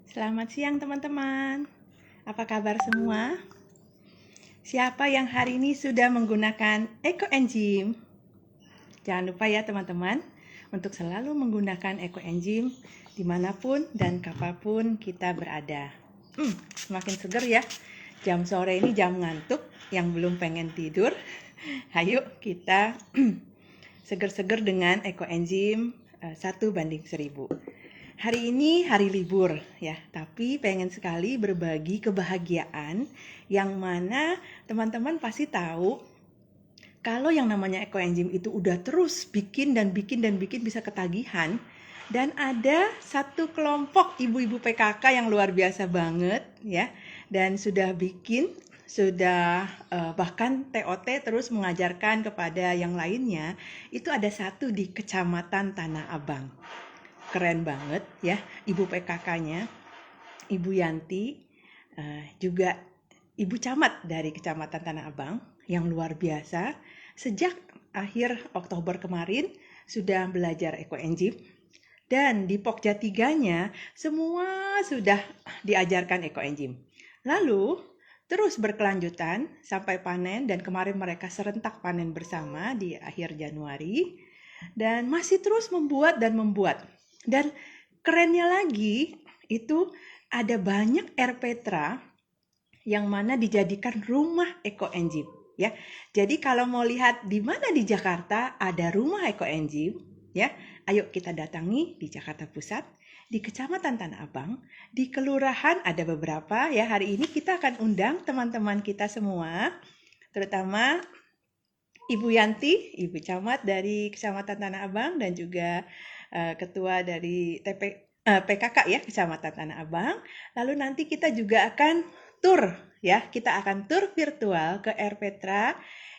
Selamat siang teman-teman. Apa kabar semua? Siapa yang hari ini sudah menggunakan ekoenzim? Jangan lupa ya teman-teman, untuk selalu menggunakan ekoenzim dimanapun dan kapanpun kita berada. Semakin seger ya. Jam sore ini jam ngantuk, yang belum pengen tidur. Ayo kita seger-seger dengan ekoenzim 1:1000. Hari ini hari libur ya, tapi pengen sekali berbagi kebahagiaan yang mana teman-teman pasti tahu kalau yang namanya ekoenzim itu udah terus bikin dan bikin bisa ketagihan. Dan ada satu kelompok ibu-ibu PKK yang luar biasa banget ya, dan sudah bikin, bahkan TOT terus mengajarkan kepada yang lainnya. Itu ada satu di Kecamatan Tanah Abang. Keren banget ya, ibu PKK-nya, Ibu Yanti, juga ibu camat dari Kecamatan Tanah Abang yang luar biasa. Sejak akhir Oktober kemarin sudah belajar ekoenzim, dan di Pokja 3-nya semua sudah diajarkan ekoenzim. Lalu terus berkelanjutan sampai panen, dan kemarin mereka serentak panen bersama di akhir Januari, dan masih terus membuat dan membuat. Dan kerennya lagi, itu ada banyak RPtra yang mana dijadikan rumah ekoenzim ya. Jadi kalau mau lihat di mana di Jakarta ada rumah ekoenzim ya, ayo kita datangi di Jakarta Pusat, di Kecamatan Tanah Abang, di kelurahan ada beberapa ya. Hari ini kita akan undang teman-teman kita semua, terutama Ibu Yanti, Ibu Camat dari Kecamatan Tanah Abang, dan juga Ketua dari PKK ya, Kecamatan Tanah Abang. Lalu nanti kita juga akan tur ya, kita akan tur virtual ke RPtra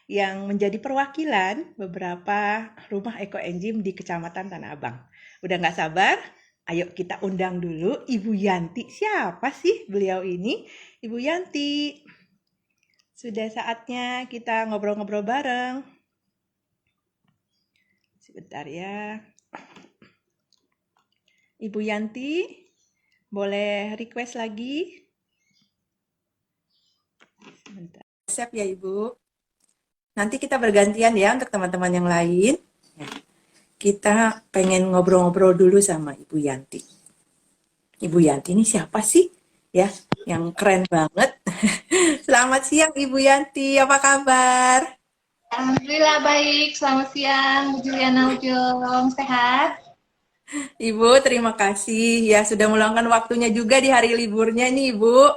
yang menjadi perwakilan beberapa rumah ekoenzim di Kecamatan Tanah Abang. Udah nggak sabar? Ayo kita undang dulu Ibu Yanti. Siapa sih beliau ini? Ibu Yanti, sudah saatnya kita ngobrol-ngobrol bareng. Sebentar ya. Ibu Yanti, boleh request lagi? Sebentar. Siap ya Ibu. Nanti kita bergantian ya untuk teman-teman yang lain. Kita pengen ngobrol-ngobrol dulu sama Ibu Yanti. Ibu Yanti ini siapa sih? Ya, yang keren banget. Selamat siang Ibu Yanti, apa kabar? Alhamdulillah baik, selamat siang Bu Juliana Ujung, sehat? Ibu, terima kasih ya sudah meluangkan waktunya juga di hari liburnya nih Ibu.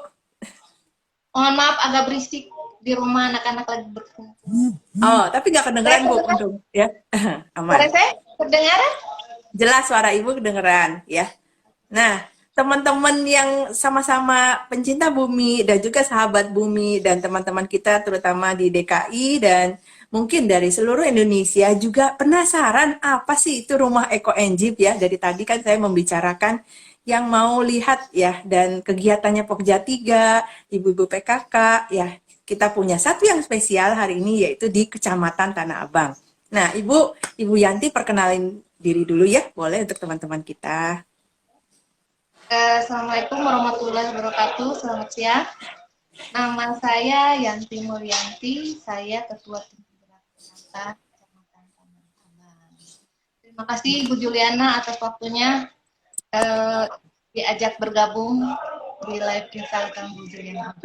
Mohon maaf agak berisik di rumah anak-anak lagi berkumpul. Oh, tapi nggak Saya kedengeran Bu, kedengar, untung ya. suara Aman. saya kedengaran? Jelas suara Ibu kedengeran ya. Nah, teman-teman yang sama-sama pencinta bumi dan juga sahabat bumi, dan teman-teman kita terutama di DKI dan mungkin dari seluruh Indonesia juga penasaran apa sih itu rumah ekoenzim ya. Dari tadi kan saya membicarakan yang mau lihat ya, dan kegiatannya Pokja 3, ibu-ibu PKK ya. Kita punya satu yang spesial hari ini, yaitu di Kecamatan Tanah Abang. Nah, Ibu Yanti perkenalin diri dulu ya, boleh, untuk teman-teman kita. Assalamualaikum warahmatullahi wabarakatuh, selamat siang. Nama saya Yanti Mulyanti, saya Ketua Tim Penggerak PKK Kecamatan Tanah Abang. Terima kasih Bu Juliana atas waktunya diajak bergabung di live Instagram Bu Juliana.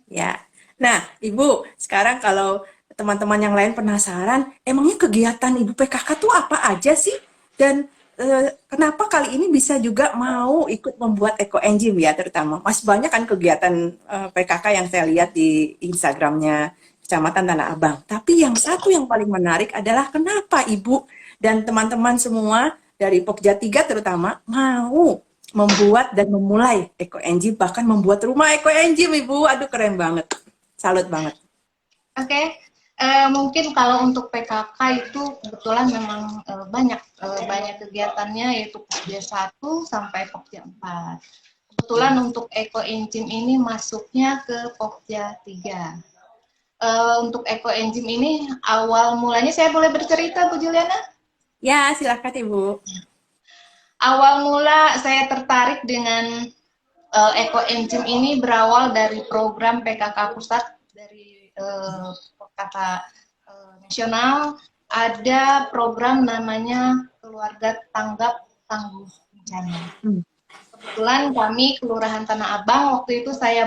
Ya. Nah, Ibu, sekarang kalau teman-teman yang lain penasaran, emangnya kegiatan Ibu PKK tuh apa aja sih? Dan kenapa kali ini bisa juga mau ikut membuat ekoenzim ya, terutama? Masih banyak kan kegiatan PKK yang saya lihat di Instagramnya Kecamatan Tanah Abang. Tapi yang satu yang paling menarik adalah kenapa Ibu dan teman-teman semua dari Pokja 3 terutama mau membuat dan memulai ekoenzim, bahkan membuat rumah ekoenzim Ibu. Aduh, keren banget. Salut banget. Oke, mungkin kalau untuk PKK itu kebetulan memang banyak kegiatannya, yaitu Pokja 1 sampai Pokja 4. Kebetulan untuk ekoenzim ini masuknya ke Pokja 3. Untuk ekoenzim ini awal mulanya saya boleh bercerita Bu Juliana? Ya, silakan Ibu. awal mula saya tertarik dengan Eco Engine ini berawal dari program PKK Pusat dari PKK Nasional. Ada program namanya Keluarga Tanggap Tangguh Bencana. Kebetulan kami Kelurahan Tanah Abang, waktu itu saya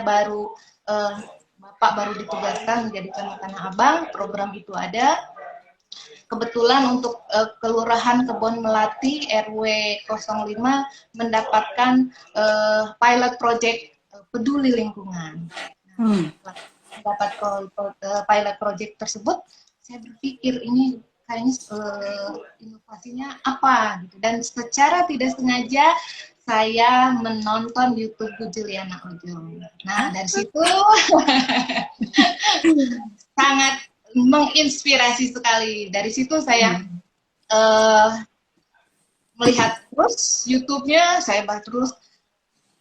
Bapak baru ditugaskan menjadi Camat Tanah Abang, program itu ada. Kebetulan untuk Kelurahan Kebon Melati RW 05 mendapatkan pilot project peduli lingkungan. Dapat pilot project tersebut, saya berpikir ini kayaknya inovasinya apa gitu. Dan secara tidak sengaja saya menonton YouTube Bu Juliana Ojong. Nah, dari situ sangat menginspirasi sekali. Dari situ saya melihat terus YouTube-nya, saya bahas terus.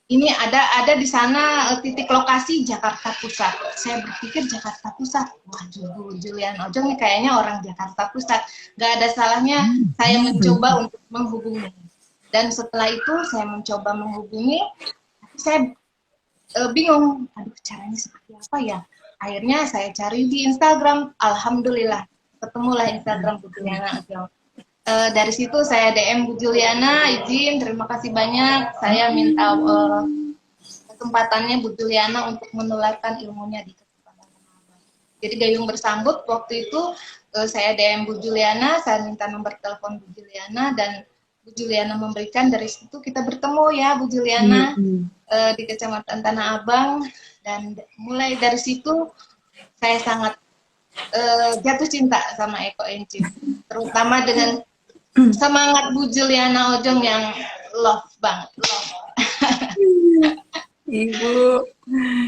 Ini ada di sana titik lokasi Jakarta Pusat. Saya berpikir Jakarta Pusat, waduh Bu Juliana Ojong nih kayaknya orang Jakarta Pusat. Gak ada salahnya saya mencoba untuk menghubungi. Dan setelah itu saya mencoba menghubungi, saya bingung, aduh caranya seperti apa ya. Akhirnya saya cari di Instagram, alhamdulillah ketemulah Instagram Bu Juliana Ojong. Dari situ saya DM Bu Juliana, izin, terima kasih banyak. Saya minta kesempatannya Bu Juliana untuk menularkan ilmunya di kesempatan Abang. Jadi gayung bersambut waktu itu saya DM Bu Juliana, saya minta nomor telepon Bu Juliana dan Bu Juliana memberikan. Dari situ kita bertemu ya Bu Juliana di Kecamatan Tanah Abang, dan mulai dari situ saya sangat jatuh cinta sama Eco Engine, terutama dengan semangat Bu Juliana Ojong yang love banget, love. Ibu,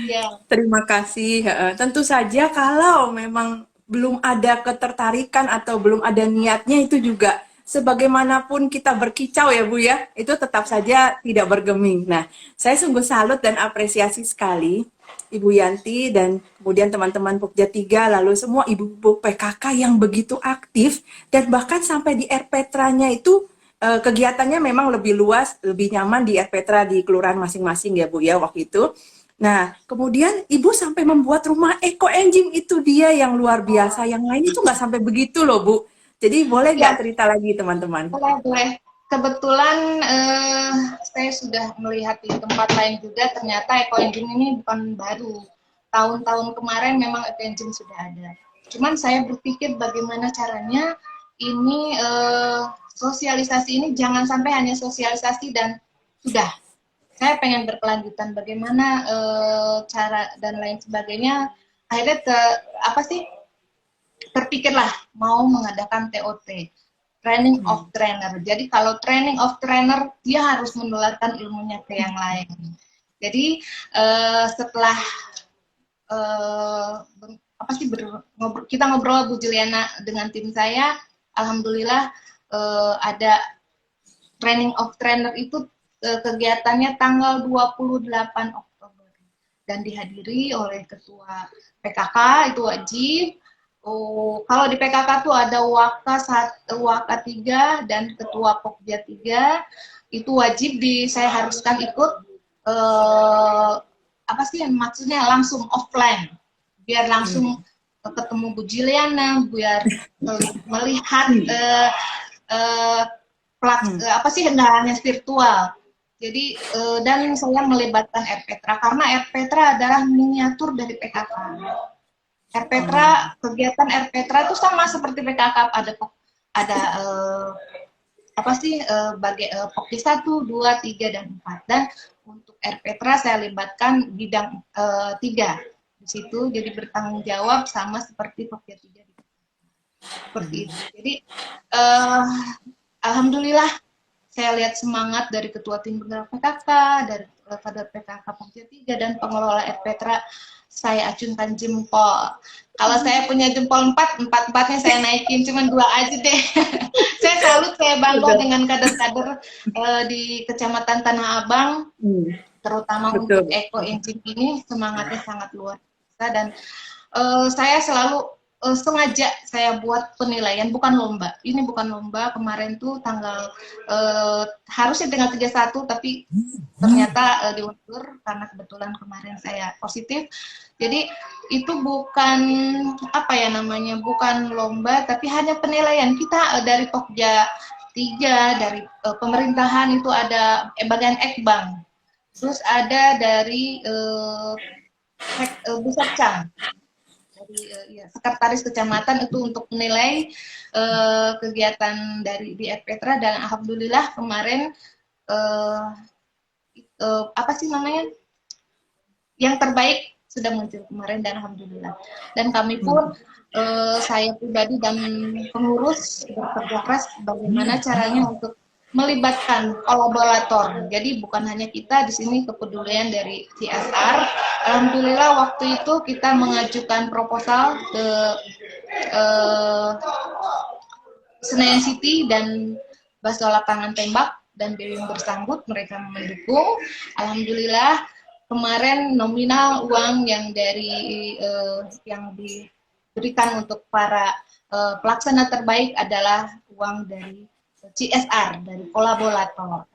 Ya. terima kasih. Tentu saja kalau memang belum ada ketertarikan atau belum ada niatnya, itu juga sebagaimanapun kita berkicau ya Bu ya, itu tetap saja tidak bergeming. Nah, saya sungguh salut dan apresiasi sekali Ibu Yanti dan kemudian teman-teman Pokja 3, lalu semua ibu-ibu PKK yang begitu aktif, dan bahkan sampai di RPTRA-nya itu kegiatannya memang lebih luas, lebih nyaman di RPTRA di kelurahan masing-masing ya Bu ya waktu itu. Nah, kemudian Ibu sampai membuat rumah Eco Engine, itu dia yang luar biasa. Yang lain itu nggak sampai begitu loh Bu. Jadi boleh nggak Ya, cerita lagi teman-teman? boleh. Kebetulan saya sudah melihat di tempat lain juga, ternyata Eco Engine ini bukan baru. Tahun-tahun kemarin memang Eco Engine sudah ada. Cuman saya berpikir bagaimana caranya ini sosialisasi ini jangan sampai hanya sosialisasi dan sudah. Saya pengen berkelanjutan bagaimana cara dan lain sebagainya. Akhirnya terpikirlah mau mengadakan TOT, training of trainer. Jadi kalau training of trainer, dia harus menularkan ilmunya ke yang lain. Jadi setelah kita ngobrol Bu Juliana dengan tim saya, alhamdulillah ada training of trainer itu kegiatannya tanggal 28 Oktober dan dihadiri oleh ketua PKK, itu wajib. Kalau di PKK tuh ada Waka 3 dan ketua Pokja 3, itu wajib saya haruskan ikut maksudnya langsung offline, biar langsung ketemu Bu Juliana, biar melihat nggak hanya virtual. Jadi dan saya melibatkan RPTRA karena RPTRA adalah miniatur dari PKK. RPTRA, kegiatan RPTRA itu sama seperti PKK, ada Pokja 1, 2, 3, dan 4. Dan untuk RPTRA saya libatkan bidang 3 di situ, jadi bertanggung jawab sama seperti Pokja 3 seperti itu. Jadi alhamdulillah saya lihat semangat dari ketua tim penggerak PKK, dari kader PKK Pokja 3 dan pengelola RPTRA. Saya acungkan jempol. Kalau saya punya jempol 4-4-nya saya naikin, cuma 2 aja deh. Saya salut, saya bangga dengan kader-kader di Kecamatan Tanah Abang, terutama untuk Eco Engine ini, semangatnya sangat luar biasa. Dan saya selalu sengaja saya buat penilaian, bukan lomba. Ini bukan lomba. Kemarin tuh tanggal harusnya tanggal 31, tapi ternyata diundur karena kebetulan kemarin saya positif. Jadi itu bukan apa ya namanya, bukan lomba, tapi hanya penilaian kita dari Pokja 3, dari pemerintahan itu ada bagian Ekbang, terus ada dari Busercam, dari ya, sekretaris kecamatan itu untuk menilai kegiatan dari di Erpetra, dan alhamdulillah kemarin apa sih namanya, yang terbaik sudah muncul kemarin, dan alhamdulillah. Dan kami pun saya pribadi dan pengurus bekerja keras bagaimana caranya untuk melibatkan kolaborator. Jadi bukan hanya kita di sini, kepedulian dari CSR. Alhamdulillah waktu itu kita mengajukan proposal ke Senayan City dan Baso Lapangan Tembak, dan BEM bersambut, mereka mendukung. Alhamdulillah kemarin nominal uang yang dari yang diberikan untuk para pelaksana terbaik adalah uang dari CSR, dari kolaborator.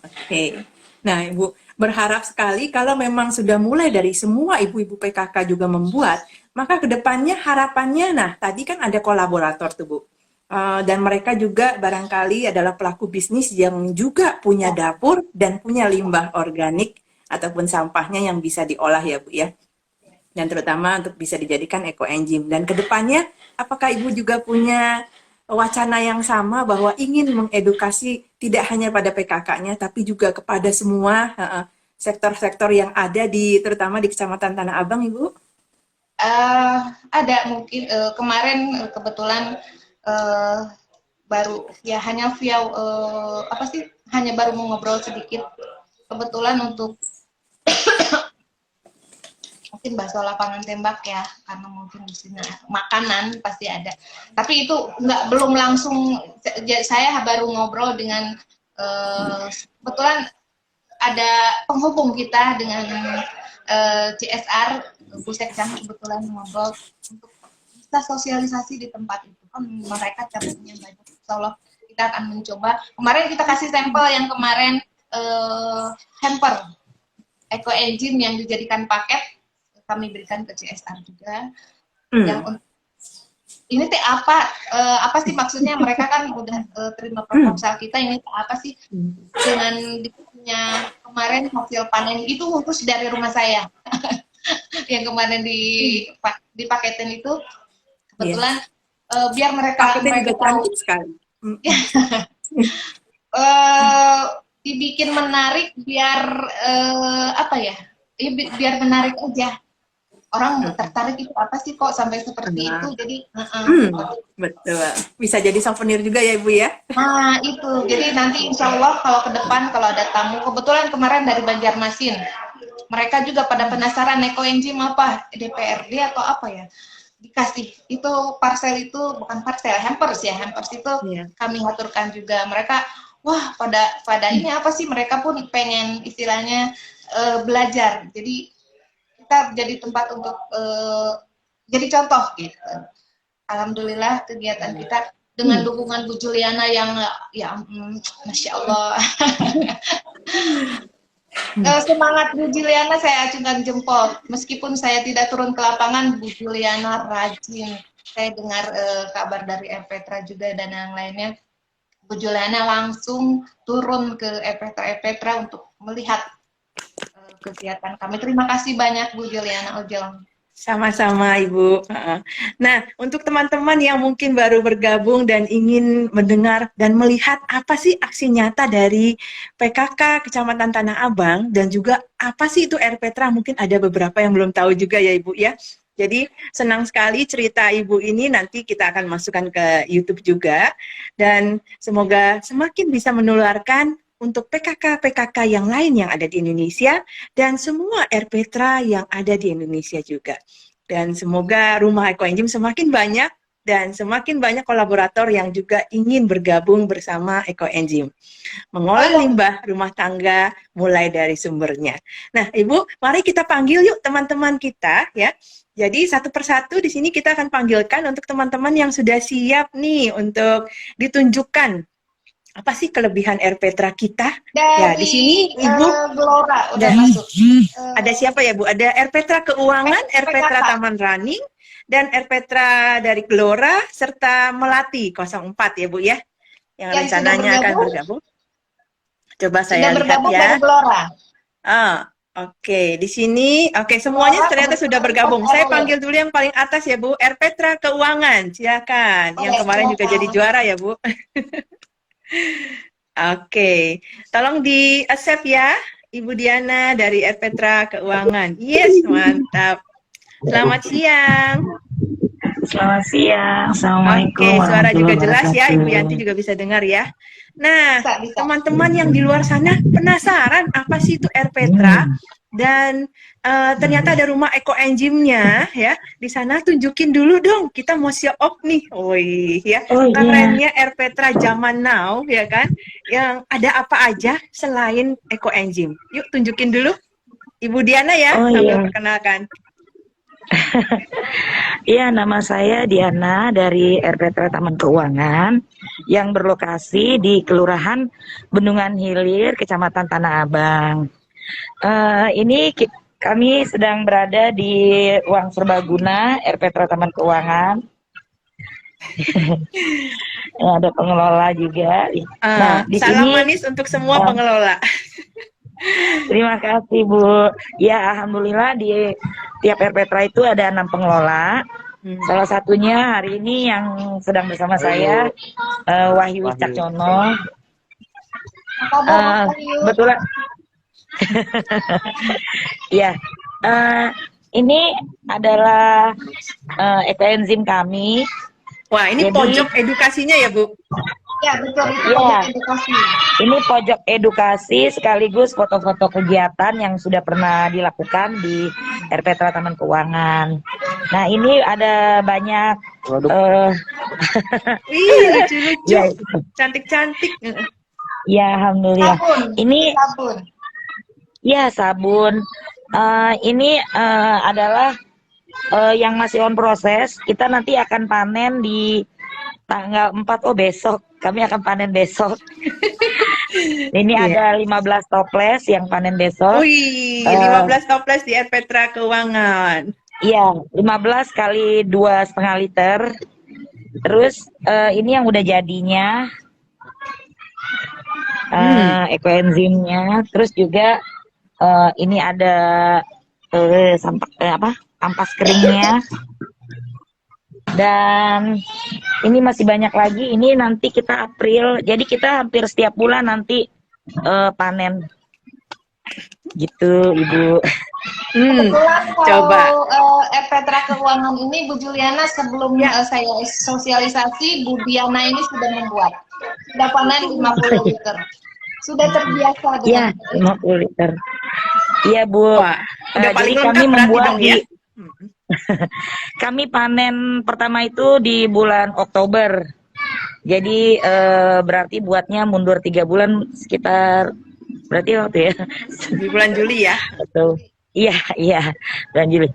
Oke. Nah, Ibu berharap sekali kalau memang sudah mulai dari semua ibu-ibu PKK juga membuat, maka kedepannya harapannya, nah tadi kan ada kolaborator tuh Bu. Dan mereka juga barangkali adalah pelaku bisnis yang juga punya dapur dan punya limbah organik ataupun sampahnya yang bisa diolah ya Bu ya. Dan terutama untuk bisa dijadikan eco-enzim. Dan kedepannya apakah Ibu juga punya wacana yang sama bahwa ingin mengedukasi tidak hanya pada PKK-nya tapi juga kepada semua sektor-sektor yang ada di terutama di Kecamatan Tanah Abang, Ibu? Ada mungkin kemarin kebetulan baru ya hanya via apa sih, hanya baru mau ngobrol sedikit kebetulan untuk mungkin Baso Lapangan Tembak ya, karena mungkin di sini makanan pasti ada, tapi itu belum langsung. Saya baru ngobrol dengan kebetulan ada penghubung kita dengan CSR Busekcam, kebetulan ngobrol untuk bisa sosialisasi di tempat itu, kan mereka cabangnya banyak. Insyaallah kita akan mencoba. Kemarin kita kasih sampel yang kemarin hamper eco-enzim yang dijadikan paket, kami berikan ke CSR juga. Yang ini teh apa sih maksudnya, mereka kan udah terima proposal kita, ini apa sih dengan punya kemarin hasil panen itu khusus dari rumah saya yang kemarin dipaketin itu kebetulan biar mereka cantik sekali. Dibikin menarik biar apa ya, biar menarik aja, orang tertarik itu apa sih kok sampai seperti itu. Jadi betul, bisa jadi souvenir juga ya Ibu ya. Nah itu, jadi nanti insya Allah kalau ke depan kalau ada tamu, kebetulan kemarin dari Banjarmasin, mereka juga pada penasaran eco-enzim apa, DPRD atau apa ya, dikasih itu parcel, itu bukan parcel, hampers ya, hampers itu kami aturkan juga. Mereka wah pada ini apa sih, mereka pun pengen istilahnya belajar, jadi kita jadi tempat untuk jadi contoh gitu. Alhamdulillah kegiatan kita dengan dukungan Bu Juliana yang ya Masya Allah. Semangat Bu Juliana saya acungkan jempol. Meskipun saya tidak turun ke lapangan, Bu Juliana rajin. Saya dengar kabar dari Erpetra juga dan yang lainnya. Bu Juliana langsung turun ke Erpetra untuk melihat kegiatan kami. Terima kasih banyak Bu Juliana Ojong. Sama-sama Ibu. Nah, untuk teman-teman yang mungkin baru bergabung dan ingin mendengar dan melihat apa sih aksi nyata dari PKK Kecamatan Tanah Abang dan juga apa sih itu Erpetra, mungkin ada beberapa yang belum tahu juga ya Ibu ya. Jadi senang sekali cerita Ibu ini nanti kita akan masukkan ke YouTube juga, dan semoga semakin bisa menularkan untuk PKK-PKK yang lain yang ada di Indonesia dan semua Erpetra yang ada di Indonesia juga. Dan semoga rumah eco-enzim semakin banyak dan semakin banyak kolaborator yang juga ingin bergabung bersama eco-enzim. Mengolah limbah rumah tangga mulai dari sumbernya. Nah, Ibu, mari kita panggil yuk teman-teman kita ya Jadi satu persatu di sini kita akan panggilkan untuk teman-teman yang sudah siap nih untuk ditunjukkan apa sih kelebihan Erpetra kita? Ya, di sini Dari Ibu Gelora udah dan masuk. ada siapa ya Bu? Ada Erpetra Keuangan, Erpetra PKK. Taman Running, dan Erpetra dari Gelora serta Melati 04 ya Bu ya, yang Yang sudah rencananya akan bergabung, bergabung. Coba sudah saya lihat bergabung ya. dari Gelora. Oke, di sini semuanya Gelora ternyata sudah kebetulan bergabung. Pos Saya RW. panggil dulu yang paling atas ya Bu, Erpetra Keuangan. Silakan. Yang Boleh, kemarin juga jadi silakan. juara ya Bu. Oke, tolong di-accept ya, Ibu Diana dari Erpetra Keuangan. Yes, mantap. Selamat siang. Selamat siang, Assalamualaikum Oke, suara juga warahmatullahi jelas ya, Ibu wabarakatuh. Yanti juga bisa dengar ya. Nah, Bisa. teman-teman yang di luar sana penasaran apa sih itu Erpetra? Dan ternyata ada rumah Eco Enzimnya ya. Di sana tunjukin dulu dong, kita mau show off nih. Wih ya, Oh iya, kerennya Erpetra zaman now ya kan. Yang ada apa aja selain Eco Enzim. Yuk tunjukin dulu. Ibu Diana ya, oh sambil iya, perkenalkan. iya nama saya Diana dari Erpetra Taman Keuangan yang berlokasi di Kelurahan Bendungan Hilir, Kecamatan Tanah Abang. Ini kami sedang berada di ruang serbaguna Erpetra Taman Keuangan. Ada pengelola juga. Nah, di Salam sini manis untuk semua pengelola. terima kasih Bu. Ya, alhamdulillah di tiap Erpetra itu ada 6 pengelola. Salah satunya hari ini yang sedang bersama saya Wahyu Cakcono. Betulan. Ya, ini adalah ekoenzim kami. Wah, ini Jadi, pojok edukasinya ya Bu? Ya, betul. Itu Iya. pojok edukasi. Ini pojok edukasi sekaligus foto-foto kegiatan yang sudah pernah dilakukan di Erpetra Taman Keuangan. Nah, ini ada banyak Wih, lucu-lucu. ya, Cantik-cantik. ya alhamdulillah. Sabun. Ini Sabun. ya sabun. Ini adalah yang masih on proses. Kita nanti akan panen di tanggal 4. Oh, besok. Kami akan panen besok. Ini ada 15 toples yang panen besok. Wih, 15 toples di Erpetra Keuangan. Iya, 15 kali 2,5 liter. Terus ini yang udah jadinya ekoenzimnya. Terus juga ini ada ampas keringnya. Dan ini masih banyak lagi. Ini nanti kita April. Jadi kita hampir setiap bulan nanti panen. Gitu, Ibu. Kebetulan Coba. kalau Erpetra Keuangan ini Bu Juliana sebelum saya sosialisasi, Bu Diana ini sudah membuat. Sudah panen 50 liter. Sudah terbiasa Iya, dengan 50 liter. Iya, Bu. Wah, udah Jadi paling kami lengkap berarti membuat dong ya. kami panen pertama itu di bulan Oktober. Jadi berarti buatnya mundur 3 bulan sekitar berarti waktu ya. Di bulan Juli ya. Betul. Iya, bulan Juli.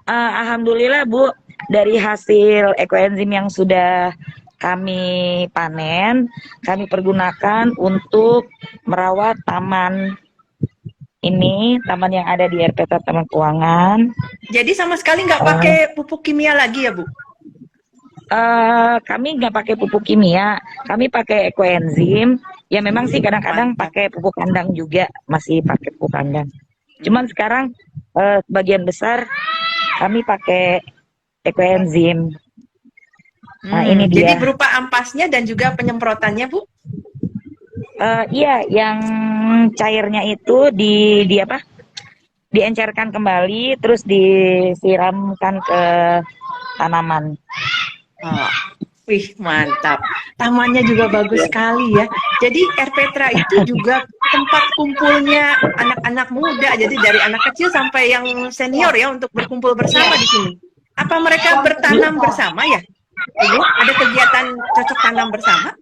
Alhamdulillah Bu, dari hasil ekoenzim yang sudah kami panen, kami pergunakan untuk merawat taman ini, taman yang ada di Erpetra Taman Keuangan. Jadi sama sekali nggak pakai pupuk kimia lagi ya Bu? Kami nggak pakai pupuk kimia, kami pakai ekoenzim. Ya memang sih kadang-kadang pakai pupuk kandang juga, masih pakai pupuk kandang. Cuman sekarang sebagian besar kami pakai ekoenzim. Nah, ini dia. Jadi berupa ampasnya dan juga penyemprotannya Bu? Iya, yang cairnya itu diencerkan kembali, terus disiramkan ke tanaman. Wih, mantap. Tamannya juga bagus sekali ya. Jadi Erpetra itu juga tempat kumpulnya anak-anak muda. Jadi dari anak kecil sampai yang senior ya untuk berkumpul bersama di sini. Apa mereka bertanam bersama ya? Ibu, ada kegiatan cocok tanam bersama?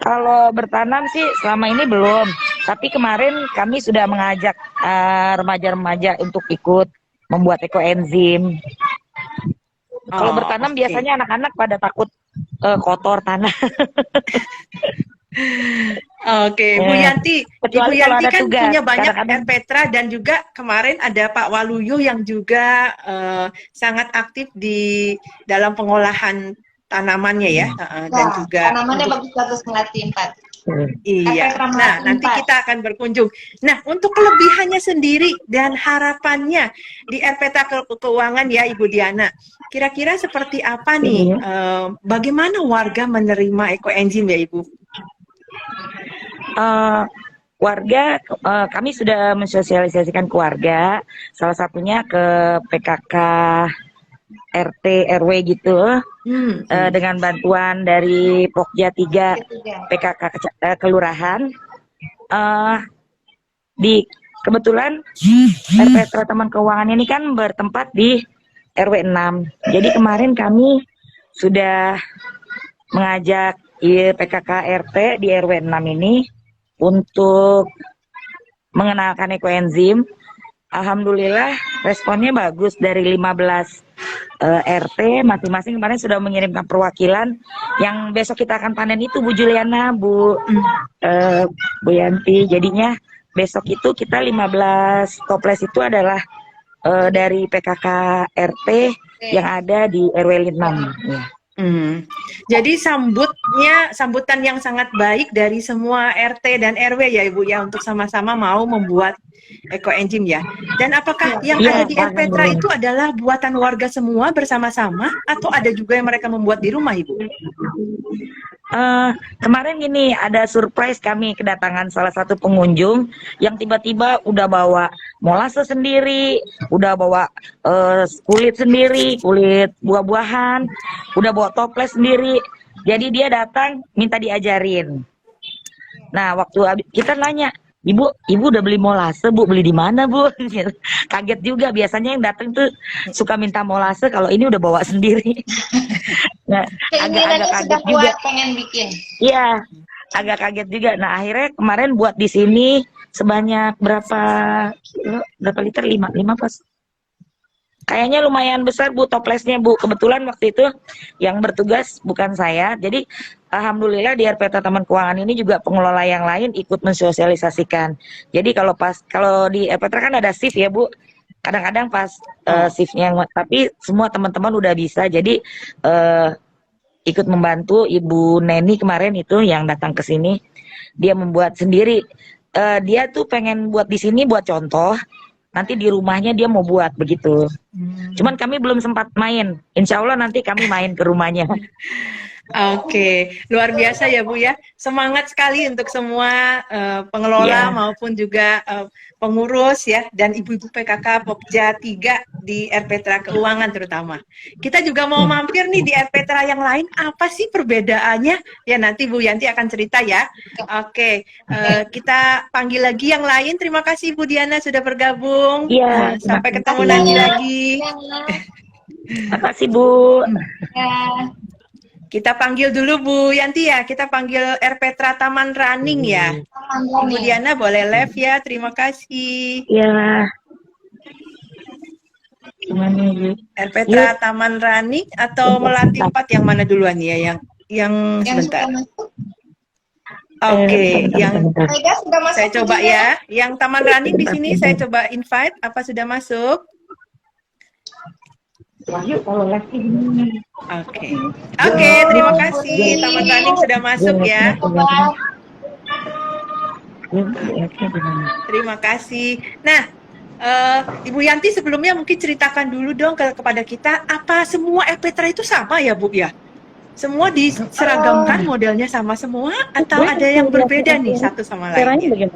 Kalau bertanam sih selama ini belum. Tapi kemarin kami sudah mengajak remaja-remaja untuk ikut. membuat ekoenzim. Kalau Oh, bertanam oke. biasanya anak-anak pada takut kotor tanah. Oke, Bu Eh, Yanti. Ibu Kecuali kalau Yanti ada kan tugas, punya banyak kadang-kadang. air Petra dan juga kemarin ada Pak Waluyo yang juga sangat aktif di dalam pengolahan tanamannya ya, dan Ya, juga tanamannya untuk bagus-bagus Melati 4. iya. Petra Nah, Melati nanti 4. kita akan berkunjung. Nah, untuk kelebihannya sendiri dan harapannya di RPTA Keuangan ya, Ibu Diana. Kira-kira seperti apa nih? Iya. Bagaimana warga menerima ekoenzim ya, Ibu? Eh, Warga, kami sudah mensosialisasikan ke warga, salah satunya ke PKK, RT, RW gitu, dengan bantuan dari Pokja 3 Ketiga. PKK Kelurahan. Eh, Kebetulan RPtra Taman Keuangan ini kan bertempat di RW 6. Jadi kemarin kami sudah mengajak PKK RT di RW 6 ini untuk mengenalkan ekoenzim. Alhamdulillah responnya bagus dari 15 RT masing-masing kemarin sudah mengirimkan perwakilan. Yang besok kita akan panen itu Bu Juliana, Bu Yanti. Jadinya besok itu kita 15 toples itu adalah dari PKK RT yang ada di RW 6. Ya. Jadi sambutan yang sangat baik dari semua RT dan RW ya Ibu ya untuk sama-sama mau membuat ekoenzim ya. Dan apakah yang ada di RPtra itu adalah buatan warga semua bersama-sama atau ada juga yang mereka membuat di rumah Ibu? Kemarin gini ada surprise, kami kedatangan salah satu pengunjung yang tiba-tiba udah bawa molase sendiri, udah bawa kulit sendiri, kulit buah-buahan, udah bawa toples sendiri. Jadi dia datang minta diajarin. Nah, waktu kita nanya, Ibu udah beli molase, Bu? Beli di mana, Bu? Kaget juga, biasanya yang datang tuh suka minta molase, kalau ini udah bawa sendiri. Nah, agak kaget sudah juga. kuat pengen bikin. Iya, agak kaget juga. Nah, akhirnya kemarin buat di sini sebanyak berapa kilo? Berapa liter? 5 pas. Kayaknya lumayan besar Bu toplesnya Bu. Kebetulan waktu itu yang bertugas bukan saya. Jadi alhamdulillah di RPTA Taman Keuangan ini juga pengelola yang lain ikut mensosialisasikan. Jadi kalau di RPTA kan ada shift ya Bu. Kadang-kadang pas shiftnya, tapi semua teman-teman udah bisa. Jadi ikut membantu Ibu Neni kemarin itu yang datang ke sini. Dia membuat sendiri. Dia tuh pengen buat di sini buat contoh. Nanti di rumahnya dia mau buat begitu. Cuman kami belum sempat main. Insya Allah nanti kami main ke rumahnya. Oke, luar biasa ya Bu ya. Semangat sekali untuk semua pengelola maupun juga pengurus ya dan ibu-ibu PKK Pokja 3 di RPtra Keuangan terutama. Kita juga mau mampir nih di RPtra yang lain. Apa sih perbedaannya? Ya nanti Bu Yanti akan cerita ya. Oke, kita panggil lagi yang lain. Terima kasih Bu Diana sudah bergabung. Iya. Sampai ketemu nanti lagi. Terima kasih Bu. Ya. Kita panggil dulu Bu Yanti ya, kita panggil RPtra Taman Running ya. Bu Diana boleh live ya, terima kasih. Iya. Gimana Bu? RPtra Taman Running atau Melati 4 yang mana duluan ya? Yang sebentar. Oke, yang saya coba ya. Yang Taman Running di sini saya coba invite, apa sudah masuk? Oke, terima kasih. Taman Running sudah masuk ya. Terima kasih. Nah, Ibu Yanti sebelumnya mungkin ceritakan dulu dong kepada kita apa semua RPtra itu sama ya Bu ya? Semua diseragamkan modelnya sama semua atau ada yang berbeda nih satu sama lainnya?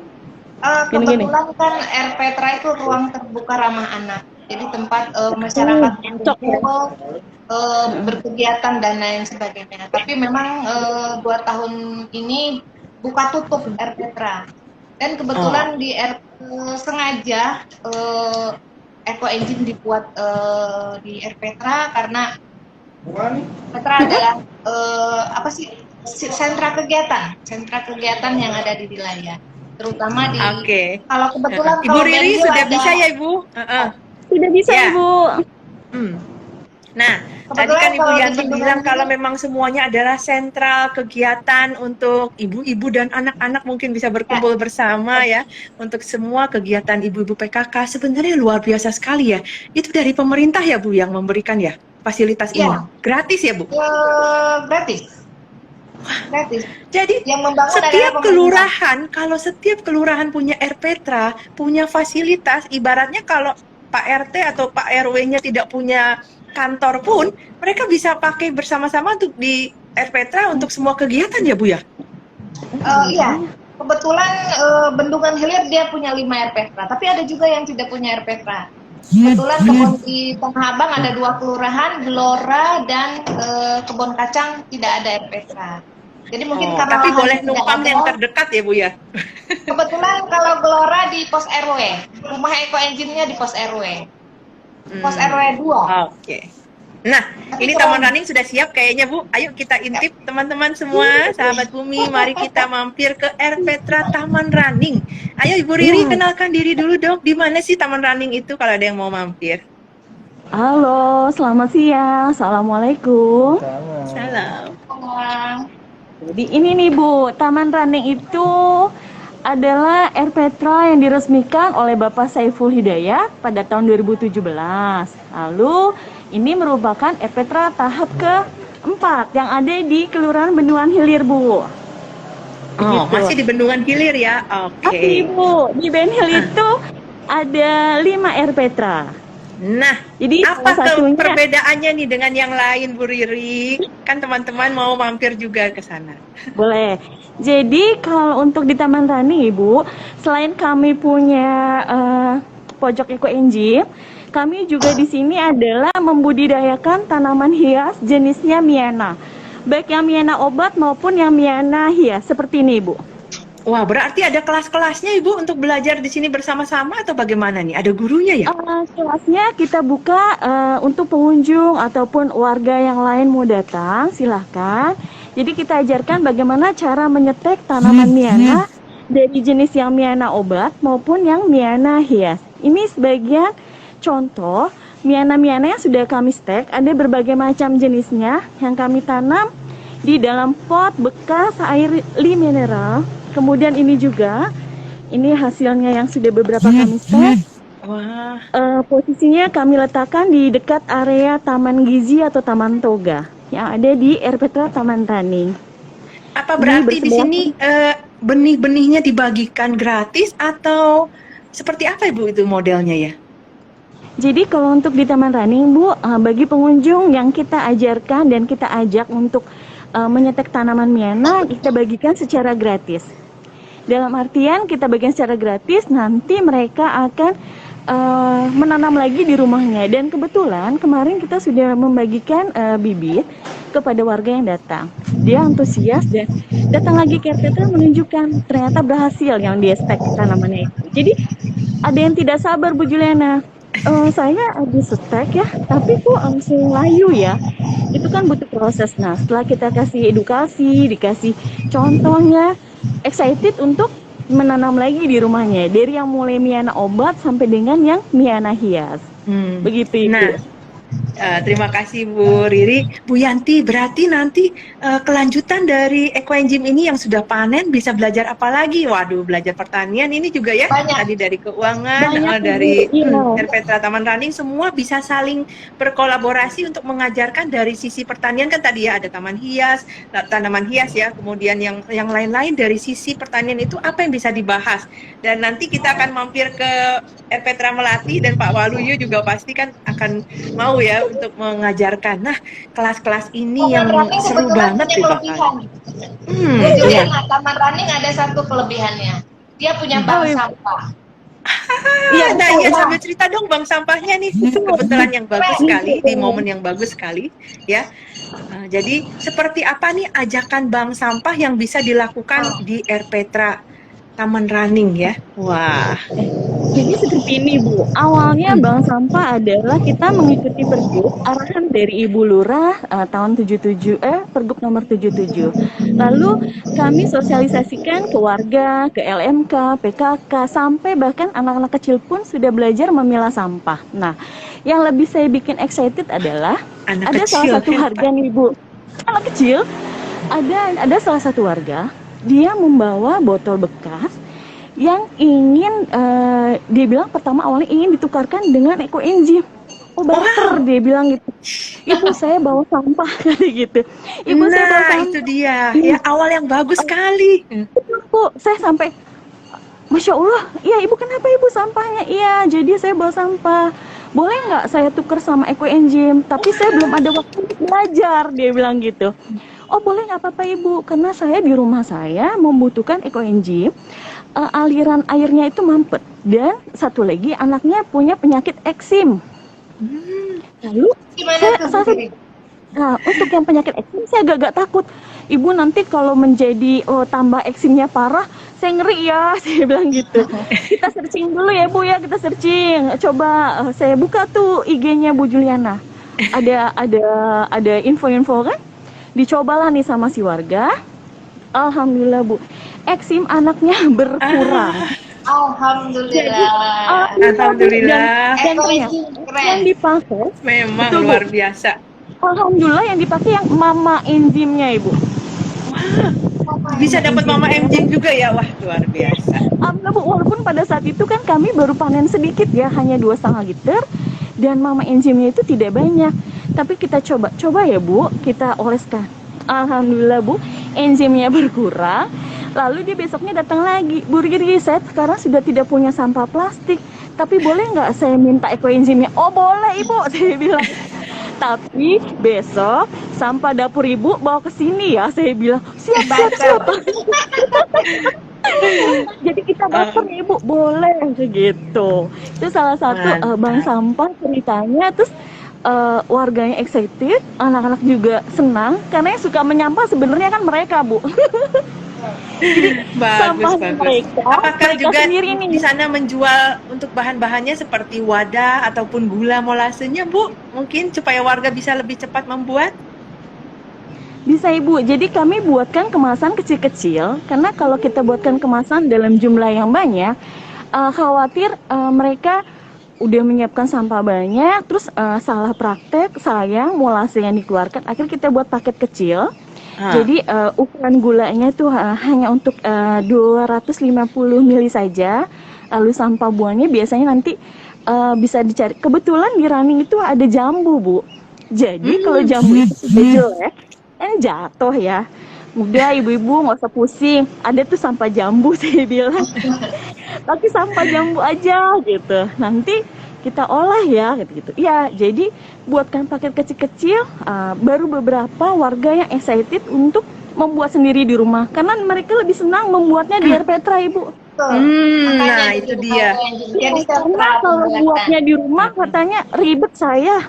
Kebetulan kan RPtra itu ruang terbuka ramah anak. Jadi tempat masyarakat berkumpul, berkegiatan dan lain sebagainya. Tapi memang 2 tahun ini buka tutup RPtra. Dan kebetulan sengaja ekoenzim dibuat di RPtra karena RPtra adalah sentra kegiatan yang ada di wilayah. Terutama di kalau kebetulan Ibu Riri sudah bisa ya Ibu? sudah bisa Ya. Ibu. Hmm. Nah, tadi Kebetulan kan Ibu kalau di Yanti bendungan bilang ini- kalau memang semuanya adalah sentral kegiatan untuk ibu-ibu dan anak-anak mungkin bisa berkumpul bersama ya, untuk semua kegiatan ibu-ibu PKK. Sebenarnya luar biasa sekali ya. Itu dari pemerintah ya Bu yang memberikan ya fasilitas ini. Ya. Gratis ya Bu. Gratis. Gratis. Jadi Yang membangun adalah setiap pemerintah. kelurahan, kalau setiap kelurahan punya RPtra, punya fasilitas, ibaratnya kalau Pak RT atau Pak RW-nya tidak punya kantor pun, mereka bisa pakai bersama-sama untuk di RPtra untuk semua kegiatan ya Bu ya? Iya. Kebetulan Bendungan Hilir dia punya 5 RPtra, tapi ada juga yang tidak punya RPtra. Kebetulan di Tanah Abang ada 2 kelurahan, Gelora dan Kebon Kacang tidak ada RPtra. Jadi mungkin Oh, karena tapi lahannya boleh tidak numpang ada, yang terdekat ya Bu ya? kebetulan kalau Gelora di pos RW, rumah Eco Engine-nya di pos RW. Pos RW 2. Oke. Nah, ini Taman Running sudah siap kayaknya Bu. Ayo kita intip teman-teman semua, sahabat bumi, mari kita mampir ke RPtra Taman Running. Ayo Ibu Riri kenalkan diri dulu dong. Di mana sih Taman Running itu kalau ada yang mau mampir? Halo, selamat siang. Assalamualaikum. Salam. Jadi ini nih Bu, Taman Running itu adalah RPtra yang diresmikan oleh Bapak Saiful Hidayat pada tahun 2017. Lalu ini merupakan RPtra tahap ke-4 yang ada di Kelurahan Bendungan Hilir Bu. Oh, Begitu. masih di Bendungan Hilir ya? Oke. Tapi Bu, di Ben Hill itu ada 5 RPtra. Nah, Jadi apa salah satunya perbedaannya nih dengan yang lain Bu Riri? Kan teman-teman mau mampir juga ke sana. boleh. Jadi kalau untuk di Taman Running Ibu, selain kami punya pojok eco engine, kami juga di sini adalah membudidayakan tanaman hias jenisnya Miana. Baik yang Miana obat maupun yang Miana hias seperti ini Ibu. Wah, berarti ada kelas-kelasnya Ibu untuk belajar di sini bersama-sama atau bagaimana nih? Ada gurunya ya? Kelasnya kita buka untuk pengunjung ataupun warga yang lain mau datang, silahkan. Jadi kita ajarkan bagaimana cara menyetek tanaman Miana dari jenis yang Miana obat maupun yang Miana hias. Ini sebagian contoh Miana-Miana yang sudah kami stek, ada berbagai macam jenisnya yang kami tanam di dalam pot bekas air mineral. Kemudian ini juga, ini hasilnya yang sudah beberapa kami stek. Wah, Posisinya kami letakkan di dekat area Taman Gizi atau Taman Toga yang ada di RPtra Taman Running. apa berarti di bersebelah- sini benih-benihnya dibagikan gratis atau seperti apa Ibu itu modelnya ya? Jadi kalau untuk di Taman Running Bu, bagi pengunjung yang kita ajarkan dan kita ajak untuk menyetek tanaman Miana, kita bagikan secara gratis. Dalam artian kita bagikan secara gratis, nanti mereka akan menanam lagi di rumahnya. Dan kebetulan kemarin kita sudah membagikan bibit kepada warga yang datang. Dia antusias dan datang lagi ke RPtra menunjukkan ternyata berhasil yang dia stek tanamannya itu. Jadi ada yang tidak sabar Bu Juliana. Saya habis stek ya, tapi kok langsung layu ya. Itu kan butuh proses. Nah, setelah kita kasih edukasi, dikasih contohnya, excited untuk menanam lagi di rumahnya. Dari yang mulai Miana obat sampai dengan yang Miana hias. Begitu itu. Nah, terima kasih Bu Riri. Bu Yanti, berarti nanti kelanjutan dari Ecoengine ini yang sudah panen bisa belajar apa lagi? Waduh, belajar pertanian ini juga ya. Banyak. Tadi dari keuangan, Banyak, dari iya. RPtra Taman Running, semua bisa saling berkolaborasi untuk mengajarkan dari sisi pertanian. Kan tadi ya ada taman hias, tanaman hias ya. Kemudian yang lain-lain dari sisi pertanian itu apa yang bisa dibahas. Dan nanti kita akan mampir ke RPtra Melati dan Pak Waluyo juga pasti kan akan mau ya untuk mengajarkan. Nah, kelas-kelas ini yang Taman Running seru kebetulan banget punya deh kelebihan. Iya. Juliana, Taman Running ada satu kelebihannya. Dia punya bank sampah. Iya, nah ya sambil cerita dong Bang sampahnya nih. Kebetulan yang bagus sekali di momen yang bagus sekali ya. Jadi seperti apa nih ajakan bank sampah yang bisa dilakukan di RPtra taman running ya. Wah. Jadi seperti ini Bu, awalnya bank sampah adalah kita mengikuti pergub arahan dari Ibu Lurah tahun 77 pergub nomor 77. Lalu kami sosialisasikan ke warga, ke LMK, PKK, sampai bahkan anak-anak kecil pun sudah belajar memilah sampah. Nah, yang lebih saya bikin excited adalah Anak ada kecil, salah satu hebat. warga nih Bu, anak kecil, ada salah satu warga, dia membawa botol bekas yang ingin dia bilang pertama awalnya ingin ditukarkan dengan ekoenzim. Oh barter, dia bilang gitu. Ibu saya bawa sampah kali gitu. Ibu saya bawa Nah, sampah. itu dia. Ya, awal yang bagus sekali. Bu, saya sampai Masya Allah, iya ibu kenapa ibu sampahnya? Iya, jadi saya bawa sampah. Boleh nggak saya tukar sama ekoenzim? Tapi saya belum ada waktu untuk belajar, dia bilang gitu. Oh boleh nggak apa-apa ibu, karena saya di rumah saya membutuhkan ekoenzim. Aliran airnya itu mampet, dan satu lagi anaknya punya penyakit eksim. Lalu Gimana saya tuh, Bu salah Riri? Nah, untuk yang penyakit eksim saya agak takut. Ibu nanti kalau menjadi tambah eksimnya parah, saya ngeri ya, saya bilang gitu. Kita searching dulu ya Bu ya, kita searching. Coba saya buka tuh IG-nya Bu Juliana. Ada info-info kan? Dicobalah nih sama si warga. Alhamdulillah Bu, eksim anaknya berkurang. Alhamdulillah. Alhamdulillah. Dan ternyata Ekoenzim yang keren. dipakai, Memang betul, Bu. luar biasa. Alhamdulillah yang dipakai yang mama enzimnya Ibu. Bisa dapat mama enzim juga ya. Wah, luar biasa. Alhamdulillah Bu, walaupun pada saat itu kan kami baru panen sedikit ya, hanya 2,5 liter, dan mama enzimnya itu tidak banyak. Tapi kita coba ya Bu, kita oleskan. Alhamdulillah Bu, enzimnya berkurang. Lalu dia besoknya datang lagi, Bu Riri, saya sekarang sudah tidak punya sampah plastik, tapi boleh nggak saya minta ekoenzimnya? Oh boleh Ibu, saya bilang. Tapi besok sampah dapur Ibu bawa ke sini ya, saya bilang. Siap. Jadi kita baper ya Ibu, boleh gitu. Itu salah satu bank sampah ceritanya. Terus warganya excited, anak-anak juga senang karena yang suka menyampah sebenarnya kan mereka Bu. Bagus. Apakah mereka juga sendiri nih. di sana menjual untuk bahan-bahannya seperti wadah ataupun gula molasenya, Bu? Mungkin supaya warga bisa lebih cepat membuat? Bisa Ibu, jadi kami buatkan kemasan kecil-kecil karena kalau kita buatkan kemasan dalam jumlah yang banyak, khawatir mereka udah menyiapkan sampah banyak, terus salah praktek, sayang molase yang dikeluarkan. Akhirnya kita buat paket kecil. Jadi ukuran gulanya itu hanya untuk 250 mili saja. Lalu sampah buangnya biasanya nanti bisa dicari. Kebetulan di running itu ada jambu Bu. Jadi kalau jambu itu sudah jelek, kan jatuh ya. Udah ibu-ibu nggak usah pusing. Ada tuh sampah jambu saya bilang. Pakai sampah jambu aja gitu. Nanti kita olah ya gitu. Ya, jadi buatkan paket kecil-kecil. Baru beberapa warga yang excited untuk membuat sendiri di rumah. Karena mereka lebih senang membuatnya di air Petra Ibu. Nah itu dia. Jadi Karena kalau buatnya di rumah katanya ribet saya.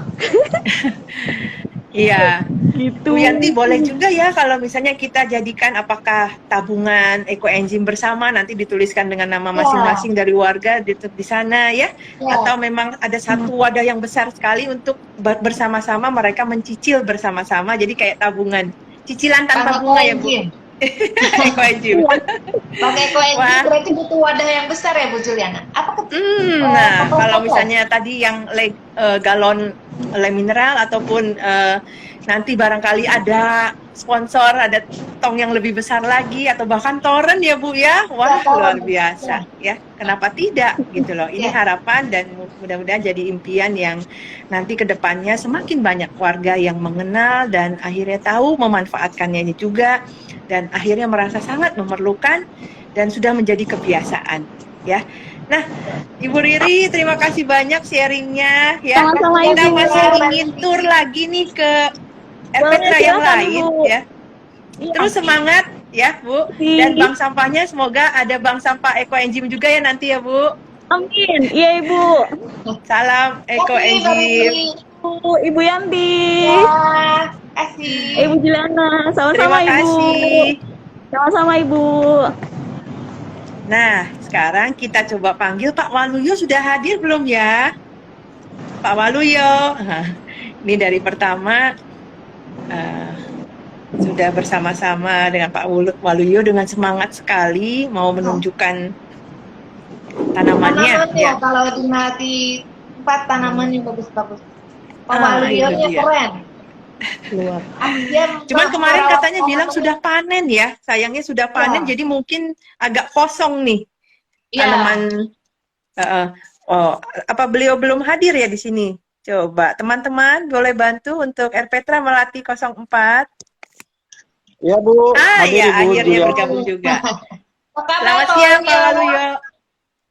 Iya. Gitu. Bu Yanti boleh juga ya kalau misalnya kita jadikan apakah tabungan ekoenzim bersama nanti dituliskan dengan nama masing-masing dari warga di sana ya. Atau memang ada satu wadah yang besar sekali untuk bersama-sama mereka mencicil bersama-sama jadi kayak tabungan cicilan tanpa bunga ya Bu. Ekoenzim. Pakai ekoenzim berarti butuh wadah yang besar ya Bu Juliana. Apa nah kalau misalnya tadi yang galon le mineral ataupun nanti barangkali ada sponsor, ada tong yang lebih besar lagi atau bahkan toren ya Bu ya. Wah, luar biasa ya. Kenapa tidak gitu loh. Ini harapan dan mudah-mudahan jadi impian yang nanti ke depannya semakin banyak warga yang mengenal dan akhirnya tahu memanfaatkannya juga dan akhirnya merasa sangat memerlukan dan sudah menjadi kebiasaan ya. Nah, Ibu Riri, terima kasih banyak sharingnya ya. Sama-sama, Kita Ibu. masih ingin tur lagi nih ke Petra yang lain ya. Terus semangat ya Bu. Dan bank sampahnya semoga ada bank sampah ekoenzim juga ya nanti ya Bu. Amin. Iya Ibu. Salam ekoenzim. Ibu Yanti. Kasih. Ibu Juliana, sama-sama Terima Ibu. kasih. Sama-sama Ibu. Nah, sekarang kita coba panggil Pak Waluyo. Sudah hadir belum ya? Pak Waluyo. Ini dari pertama sudah bersama-sama dengan Pak Waluyo dengan semangat sekali mau menunjukkan tanamannya. Tanamannya kalau di tempat tanamannya bagus-bagus. Pak Waluyo itu dia. keren. Luar. Cuman kemarin katanya bilang sudah panen ya. Sayangnya sudah panen, jadi mungkin agak kosong nih tanaman. Apa beliau belum hadir ya di sini? Coba teman-teman boleh bantu untuk Erpetra Melati 04. Iya Bu, hadir ya, Ibu akhirnya Julia. bergabung juga. Selamat Selamat siang Pak Waluyo.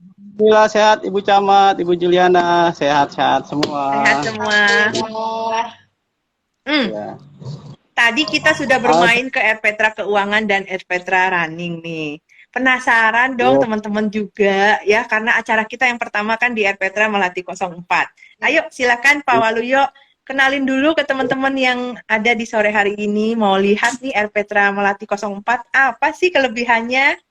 Alhamdulillah sehat Ibu Camat, Ibu Juliana, sehat-sehat semua. Sehat semua. Ya. Tadi kita sudah bermain ke Erpetra Keuangan dan Erpetra Running nih. Penasaran dong teman-teman juga ya, karena acara kita yang pertama kan di Erpetra Melati 04. Ayo silakan Pak Waluyo, kenalin dulu ke teman-teman yang ada di sore hari ini, mau lihat nih Erpetra Melati 04, apa sih kelebihannya?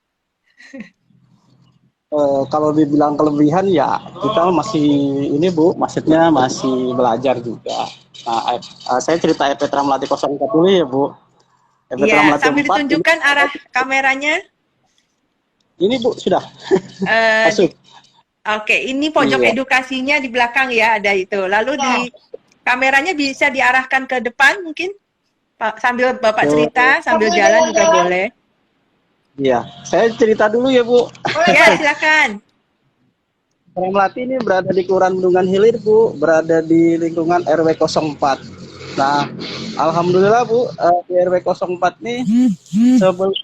Kalau dibilang kelebihan ya kita masih ini Bu, maksudnya masih belajar juga. Nah, saya cerita Erpetra Melati 04 dulu ya Bu. Erpetra Iya, Melati sambil 04 ditunjukkan arah kameranya. ini Bu sudah Eh, masuk. Oke, ini pojok Iya. edukasinya di belakang ya, ada itu. Lalu di kameranya bisa diarahkan ke depan mungkin, Pak, sambil Bapak cerita, sambil jalan juga boleh. Iya, saya cerita dulu ya Bu. Ya, silakan. Erpetra Melati ini berada di Kelurahan Bendungan Hilir Bu, berada di lingkungan RW 04. Nah, alhamdulillah Bu, di RW 04 nih sebelum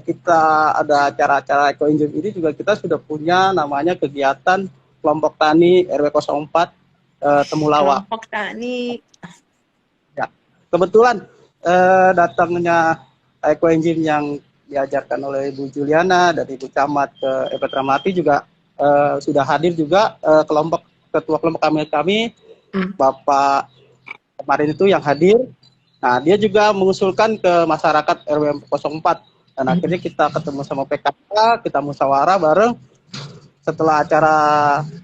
kita ada acara-acara ekoinjim ini juga kita sudah punya namanya kegiatan kelompok tani RW 04 Temulawak. Kelompok tani. Ya. Kebetulan datangnya ekoinjim yang diajarkan oleh Ibu Juliana dan Ibu Camat ke Erpetra Melati juga sudah hadir juga ketua kelompok kami Bapak kemarin itu yang hadir. Nah, dia juga mengusulkan ke masyarakat RW 04 dan akhirnya kita ketemu sama PKK, kita musyawarah bareng. Setelah acara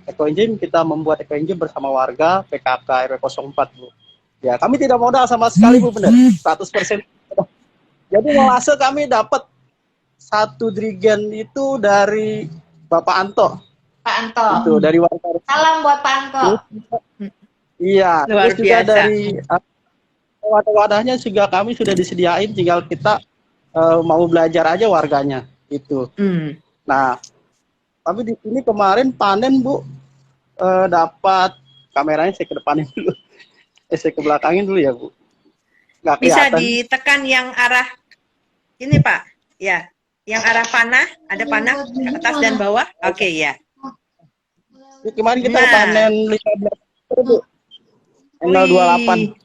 ekoinjim, kita membuat ekoinjim bersama warga PKK RW 04 Bu. Ya, kami tidak modal sama sekali Bu, benar 100%. Jadi walase kami dapat 1 drigen itu dari Bapak Anto. Pak Anto. Itu dari warga. Salam buat Pak Anto. Iya, Luar terus juga biasa. dari wadah-wadahnya juga kami sudah disediain, tinggal kita mau belajar aja warganya itu. Nah, tapi di sini kemarin panen Bu, dapat kameranya saya ke depanin dulu, saya ke belakangin dulu ya Bu. Nggak Bisa kelihatan. ditekan yang arah ini Pak, ya, yang arah panah, ada panah ke atas dan bawah. Oke ya. Kemarin kita Nah. panen 15 liter Bu, tanggal 28.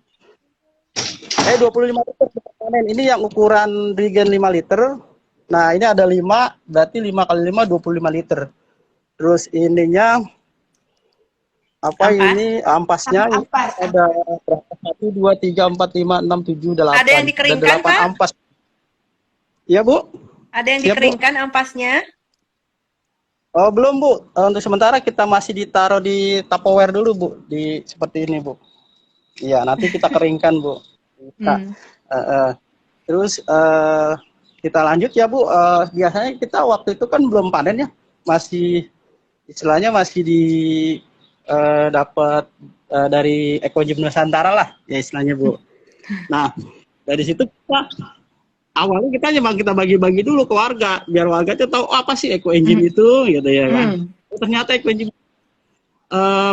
25 liter kita panen. Ini yang ukuran drigen 5 liter. Nah, ini ada 5, berarti 5 kali 5 25 liter. Terus ininya Ampas. ini ampasnya Ampas. ada berapa? 1 2 3 4 5 6 7 8. Ada yang dikeringkan, Ada 8 Pak? ampas. Iya, Bu? Ada yang Siap, Bu. dikeringkan ampasnya? Oh, belum, Bu. Untuk sementara kita masih ditaruh di Tupperware dulu, Bu. Seperti ini, Bu. Iya, nanti kita keringkan, Bu. Terus kita lanjut ya Bu. Biasanya kita waktu itu kan belum panen ya, masih istilahnya masih dapat dari Ekoinjim Nusantara lah ya istilahnya Bu. Nah dari situ awalnya kita bagi-bagi dulu ke warga biar warga tuh tahu apa sih Ekoinjim itu gitu ya kan. Ternyata Ekoinjim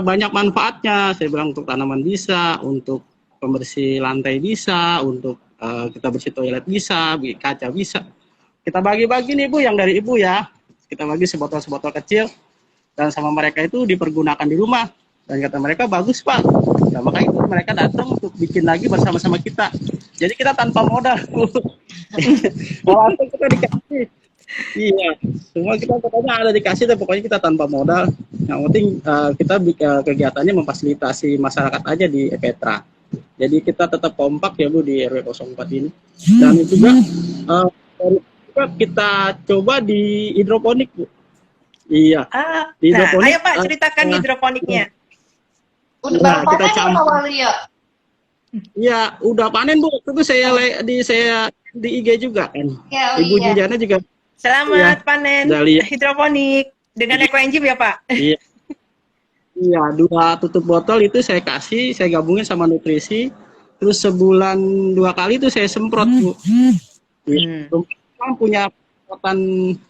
banyak manfaatnya. Saya bilang untuk tanaman bisa, untuk pembersih lantai bisa, untuk kita bersih toilet bisa, kaca bisa. Kita bagi-bagi nih Bu, yang dari Ibu ya. Kita bagi sebotol-sebotol kecil dan sama mereka itu dipergunakan di rumah. Dan kata mereka bagus Pak. Nah, makanya itu mereka datang untuk bikin lagi bersama-sama kita. Jadi kita tanpa modal Bu. Walaupun kita dikasih. Iya, semua kita pokoknya ada dikasih dan pokoknya kita tanpa modal. Yang penting kita kegiatannya memfasilitasi masyarakat aja di Erpetra. Jadi kita tetap kompak ya Bu di RW 04 ini. Dan juga kita coba di hidroponik, Bu. Iya, di Nah, hidroponik. ayo Pak ceritakan hidroponiknya. Udah Nah, baru kita panen ya campur. Pak Waluyo? Iya, udah panen, Bu. Itu saya di IG juga kan. Ya, oh Ibu iya. Juliana juga Selamat Iya, panen udah lihat. hidroponik dengan ekoenzim ya Pak. Iya. Iya, 2 tutup botol itu saya kasih, saya gabungin sama nutrisi. Terus sebulan 2 kali itu saya semprot, Bu. Hmm. Memang punya semprotan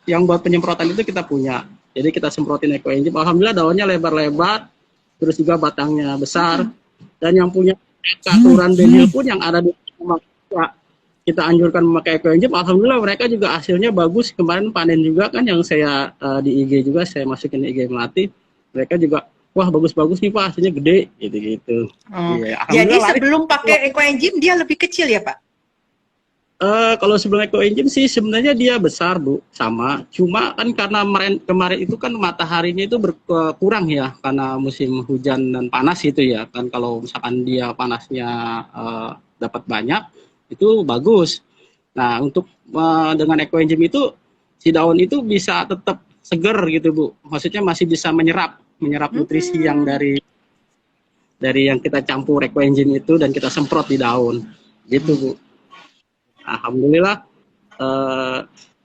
yang buat penyemprotan itu kita punya. Jadi kita semprotin ekoenzim. Alhamdulillah daunnya lebar-lebar, terus juga batangnya besar. Dan yang punya aturan benil pun yang ada di rumah kita anjurkan memakai ekoenzim. Alhamdulillah mereka juga hasilnya bagus. Kemarin panen juga kan yang saya di IG juga saya masukin di IG Melati. Mereka juga wah bagus-bagus nih Pak, hasilnya gede gitu-gitu. Oh. Iya, Jadi alhamdulillah laris. sebelum pakai ekoenzim dia lebih kecil ya Pak? Kalau sebelum ekoenzim sih sebenarnya dia besar Bu, sama. Cuma kan karena kemarin itu kan mataharinya itu berkurang ya karena musim hujan dan panas itu ya. Kan kalau misalkan dia panasnya dapat banyak itu bagus. Nah, untuk dengan ekoenzim itu si daun itu bisa tetap seger gitu Bu. Maksudnya masih bisa menyerap nutrisi yang dari yang kita campur ekoenzim itu dan kita semprot di daun. Gitu Bu. Alhamdulillah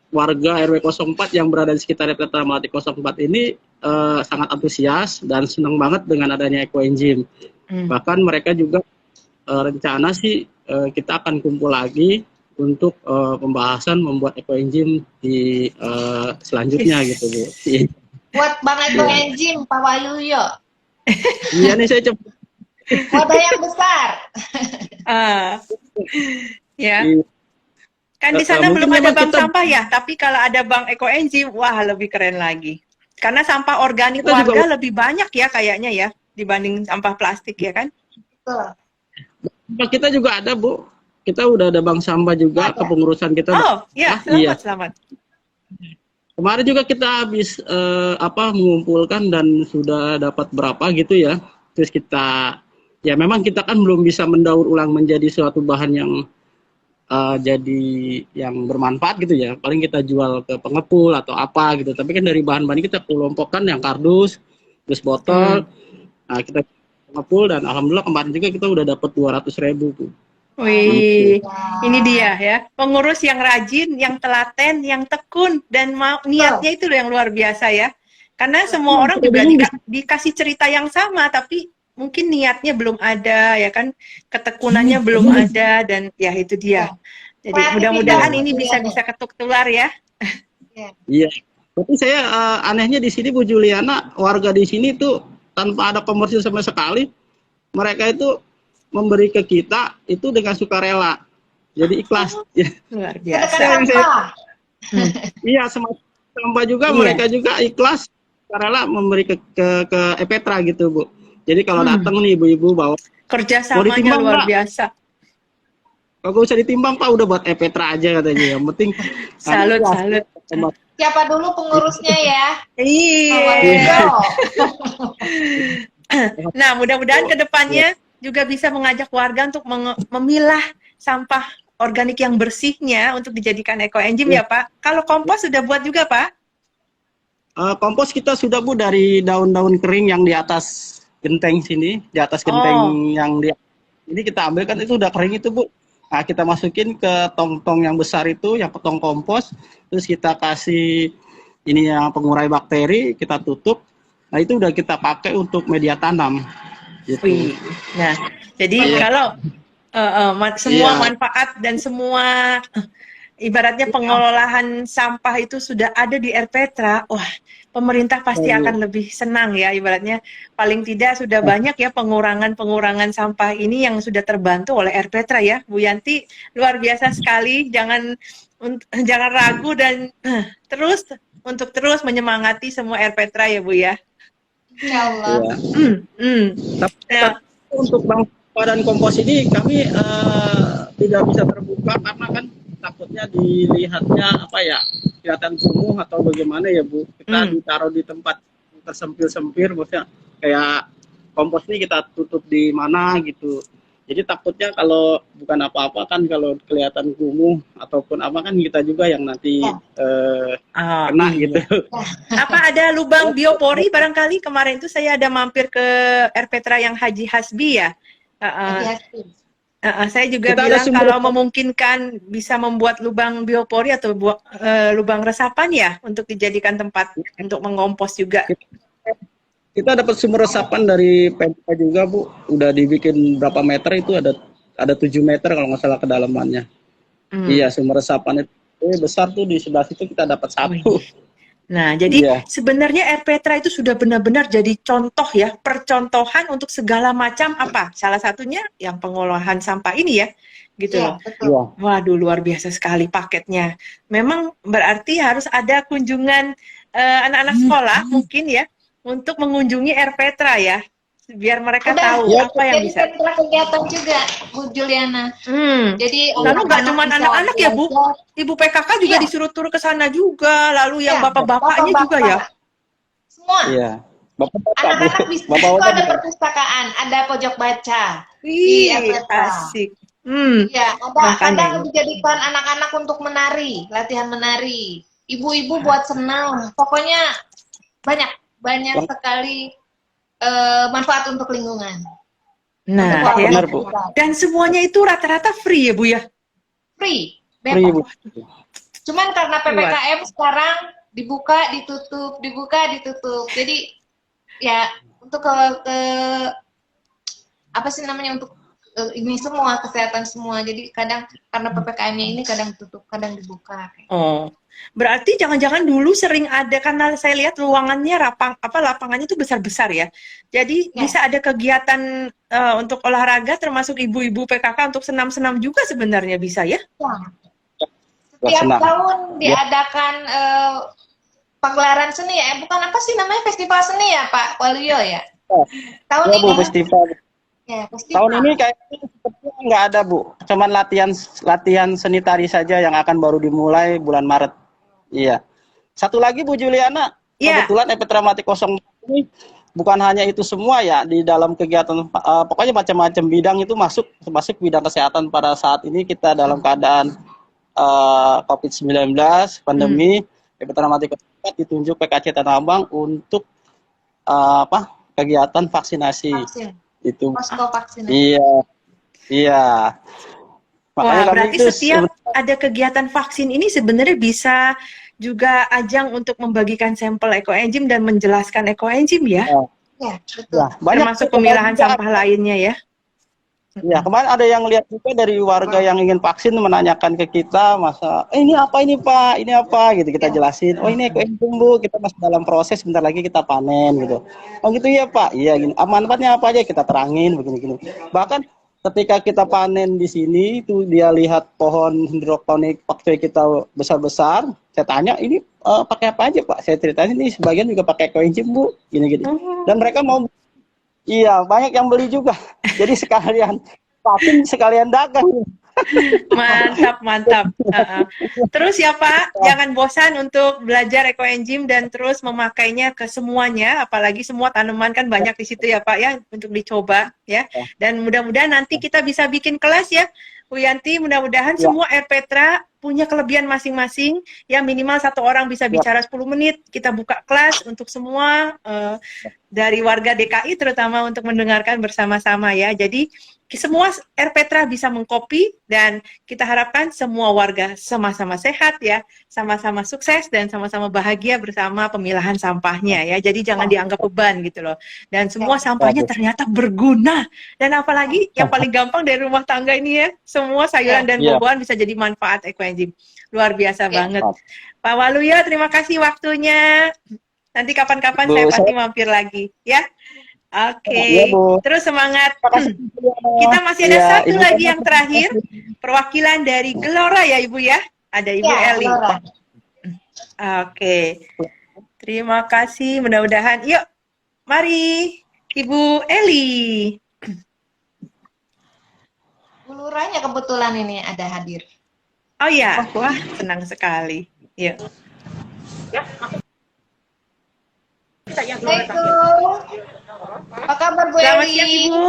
warga RW 04 yang berada di sekitar RPT Melati 04 ini sangat antusias dan senang banget dengan adanya ekoenzim. Bahkan mereka juga rencana sih kita akan kumpul lagi untuk pembahasan membuat ekoenzim di selanjutnya gitu Bu. Buat Bang ekoenzim Pak Waluyo. Iya nih saya coba. Wadah yang besar. Ya. Iya. Kan di sana Mungkin belum ada memang bank kita- sampah ya, tapi kalau ada bank ekoenzim, wah lebih keren lagi. Karena sampah organik Kita juga- warga lebih banyak ya kayaknya ya dibanding sampah plastik ya kan? Betul. Kita juga ada Bu. Kita udah ada bank sampah juga kepengurusan kita. Oh, ya, Iya. selamat. Kemarin juga kita habis mengumpulkan dan sudah dapat berapa gitu ya. Terus kita ya memang kita kan belum bisa mendaur ulang menjadi suatu bahan yang jadi yang bermanfaat gitu ya. Paling kita jual ke pengepul atau apa gitu. Tapi kan dari bahan-bahan kita kelompokkan yang kardus, terus botol. Nah, kita pengepul dan alhamdulillah kemarin juga kita udah dapat 200.000 Bu. Wih, ini dia ya. Pengurus yang rajin, yang telaten, yang tekun dan mau niatnya itu loh yang luar biasa ya. Karena semua orang juga dikasih cerita yang sama tapi mungkin niatnya belum ada ya kan, ketekunannya belum ada dan ya itu dia. Jadi mudah-mudahan ini bisa ketuk tular ya. Iya. Tapi saya anehnya di sini Bu Juliana, warga di sini tuh tanpa ada komersil sama sekali, mereka itu memberi ke kita itu dengan sukarela. Jadi ikhlas. Luar Sedekah biasa. sampah. Iya, sampah juga mereka juga ikhlas sukarela memberi ke Epetra gitu Bu. Jadi kalau datang nih ibu-ibu bawa Kerjasamanya ditimbang, luar Pak. biasa. kalau nggak usah ditimbang Pak, udah buat Epetra aja katanya. Yang penting Salut, salut. Siapa dulu pengurusnya ya? Pak Iya. Waluyo. Nah, mudah-mudahan ke depannya juga bisa mengajak warga untuk memilah sampah organik yang bersihnya untuk dijadikan ekoenzim ya Pak. Kalau kompos sudah buat juga Pak? Kompos kita sudah Bu dari daun-daun kering yang di atas genteng sini, di atas genteng yang di ini kita ambil kan itu udah kering itu Bu. Nah, kita masukin ke tong-tong yang besar itu, yang tong kompos, terus kita kasih ini yang pengurai bakteri, kita tutup. Nah, itu udah kita pakai untuk media tanam. Gitu. Wih. Nah, jadi kalau semua manfaat dan semua ibaratnya pengelolaan sampah itu sudah ada di Erpetra, wah pemerintah pasti akan lebih senang ya, ibaratnya paling tidak sudah banyak ya pengurangan sampah ini yang sudah terbantu oleh Erpetra ya, Bu Yanti luar biasa sekali, jangan ragu dan terus menyemangati semua Erpetra ya Bu ya. Insyaallah. Tapi untuk bank sampah dan kompos ini kami tidak bisa terbuka karena kan takutnya dilihatnya kelihatan kumuh atau bagaimana ya Bu. Kita ditaruh di tempat tersempil-sempir, maksudnya kayak kompos ini kita tutup di mana gitu. Jadi takutnya kalau bukan apa-apa kan kalau kelihatan kumuh ataupun apa kan kita juga yang nanti Ya. Oh, kena iya. gitu. Apa ada lubang biopori barangkali kemarin itu saya ada mampir ke Erpetra yang Haji Hasbi ya. Hati-hati. Saya juga Kita ada bilang sumber- kalau memungkinkan bisa membuat lubang biopori atau lubang resapan ya untuk dijadikan tempat untuk mengompos juga. Kita dapat sumber resapan dari Pemda juga, Bu. Udah dibikin berapa meter itu ada 7 meter kalau nggak salah kedalamannya. Iya, sumber resapan itu besar tuh di sebelah situ kita dapat satu. Nah, jadi Iya. sebenarnya Erpetra itu sudah benar-benar jadi contoh ya, percontohan untuk segala macam apa? Salah satunya yang pengolahan sampah ini ya, gitu Iya, loh. betul. Iya. Waduh, luar biasa sekali paketnya. Memang berarti harus ada kunjungan anak-anak sekolah mungkin ya, untuk mengunjungi Erpetra ya, biar mereka Ada. tahu Ya, apa yang Jadi bisa. sentra kegiatan juga, Bu Juliana. Jadi Lalu nggak cuma bisa anak-anak ya, Bu? belajar. Ibu PKK juga Iya. disuruh turun ke sana juga, lalu yang Iya, bapak-bapaknya juga ya. Semua. Iya. Bapak-bapak, Anak-anak Bu. bisa Bapak-bapak itu ada juga. perpustakaan, ada pojok baca. Wih, Erpetra. asik. Ya, ada Makanya. kadang dijadikan anak-anak untuk menari, latihan menari. Ibu-ibu buat senam. Pokoknya banyak sekali manfaat untuk lingkungan. Nah, Untuk ya. Benar, Bu. Dan semuanya itu rata-rata free ya, Bu ya? Free, Free, Bu. bebas. Cuman karena PPKM sekarang dibuka, ditutup. Jadi ya untuk ke apa sih namanya untuk ini semua kesehatan semua. Jadi kadang karena PPKM-nya ini kadang tutup, kadang dibuka. Oh, berarti jangan-jangan dulu sering ada karena saya lihat ruangannya lapangannya itu besar-besar ya. Jadi Ya. bisa ada kegiatan untuk olahraga termasuk ibu-ibu PKK untuk senam-senam juga sebenarnya bisa ya? Ya. Setiap senang. tahun diadakan pagelaran seni ya, bukan apa sih namanya festival seni ya Pak Waluyo ya? Tahun Ya, Bu, ini festival. ya, festival. Tahun ini kayaknya sepertinya nggak ada, Bu. Cuman latihan seni tari saja yang akan baru dimulai bulan Maret. Iya. Satu lagi, Bu Juliana, Iya. kebetulan Erpetra Mati 0 ini bukan hanya itu semua ya, di dalam kegiatan pokoknya macam-macam bidang itu masuk bidang kesehatan. Pada saat ini kita dalam keadaan COVID-19 pandemi, Erpetra Mati 0 ditunjuk PKC Tanah Abang untuk kegiatan vaksinasi. Vaksin. Itu. Posko vaksinasi. Iya. Makanya Wah, kami berarti itu setiap ada kegiatan vaksin ini sebenarnya bisa juga ajang untuk membagikan sampel ekoenzim dan menjelaskan ekoenzim ya, Ya, betul. ya, banyak termasuk juga pemilahan juga. sampah lainnya ya. Ya, kemarin ada yang lihat juga dari warga yang ingin vaksin menanyakan ke kita, masa ini apa ini Pak, ini apa gitu, kita jelasin. Oh ini ekoenzim Bu, kita masih dalam proses, bentar lagi kita panen gitu. Oh gitu ya Pak, iya gini. Manfaatnya apa aja kita terangin begini-gini. Bahkan ketika kita panen di sini itu dia lihat pohon hidroponik pakai kita besar-besar, saya tanya ini pakai apa aja Pak? Saya ceritain ini sebagian juga pakai ekoenzim Bu, gini-gini. Dan mereka mau. Iya, banyak yang beli juga. Jadi sekalian vaksin, sekalian dagang. Mantap. Terus ya Pak, jangan bosan untuk belajar ekoenzim dan terus memakainya ke semuanya, apalagi semua tanaman kan banyak di situ ya Pak ya, untuk dicoba ya. Dan mudah-mudahan nanti kita bisa bikin kelas ya, Bu Yanti, mudah-mudahan semua Erpetra punya kelebihan masing-masing, ya minimal satu orang bisa bicara 10 menit, kita buka kelas untuk semua, dari warga DKI terutama untuk mendengarkan bersama-sama ya. Jadi semua Erpetra bisa mengcopy dan kita harapkan semua warga sama-sama sehat ya, sama-sama sukses dan sama-sama bahagia bersama pemilahan sampahnya ya. Jadi jangan dianggap beban gitu loh. Dan semua sampahnya ternyata berguna. Dan apalagi yang paling gampang dari rumah tangga ini ya, semua sayuran dan buah-buahan bisa jadi manfaat ekoenzim. Luar biasa banget. Pak Waluyo, terima kasih waktunya. Nanti kapan-kapan saya pasti mampir lagi ya. Oke, terus semangat. Kita masih ada satu lagi yang terakhir, perwakilan dari Gelora ya Ibu ya. Ada Ibu Eli. Oke, terima kasih. Mudah-mudahan. Yuk, mari Ibu Eli. Bu Lurahnya kebetulan ini ada hadir. Oh ya, wah senang sekali. Yuk. Assalamualaikum. Apa kabar Bu Selamat Eli? siang Ibu.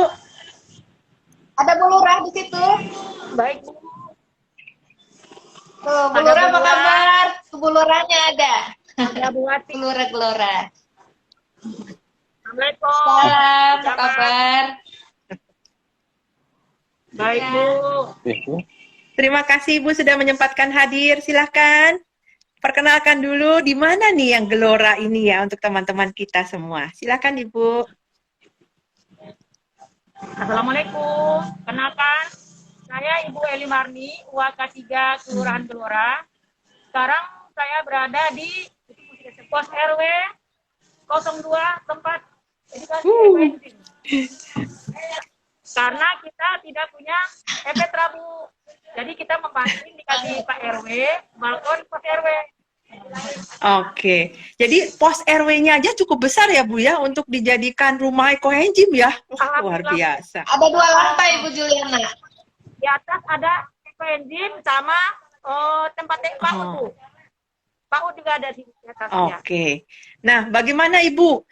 Ada Bu Lurah di situ. Baik, Bu. Tuh, Bu Ada Lurah Bu apa Lurah. kabar? Tuh, Bu Lurahnya ada. Ada Bu Ati. Bu Lurah, Bu Lurah. Assalamualaikum. Salam, apa Selamat. kabar? Baik, Ya. Bu. Terima kasih Ibu sudah menyempatkan hadir. Silahkan perkenalkan dulu di mana nih yang Gelora ini ya untuk teman-teman kita semua. Silahkan Ibu. Assalamualaikum. Kenalkan, saya Ibu Eli Marni, UAK 3 Kelurahan Gelora. Sekarang saya berada di pos RW 02 tempat edukasi FNZ. Karena kita tidak punya EPTRA, Bu. Jadi kita membantu dikasih Pak RW, balkon pos RW. Oke, jadi pos RW-nya aja cukup besar ya Bu ya untuk dijadikan rumah ekoenzim ya. Wah, luar biasa. Ada 2 lantai, Bu Juliana. Di atas ada ekoenzim sama tempat PAUD, Bu. PAUD juga ada di atasnya. Oke. Nah, bagaimana Ibu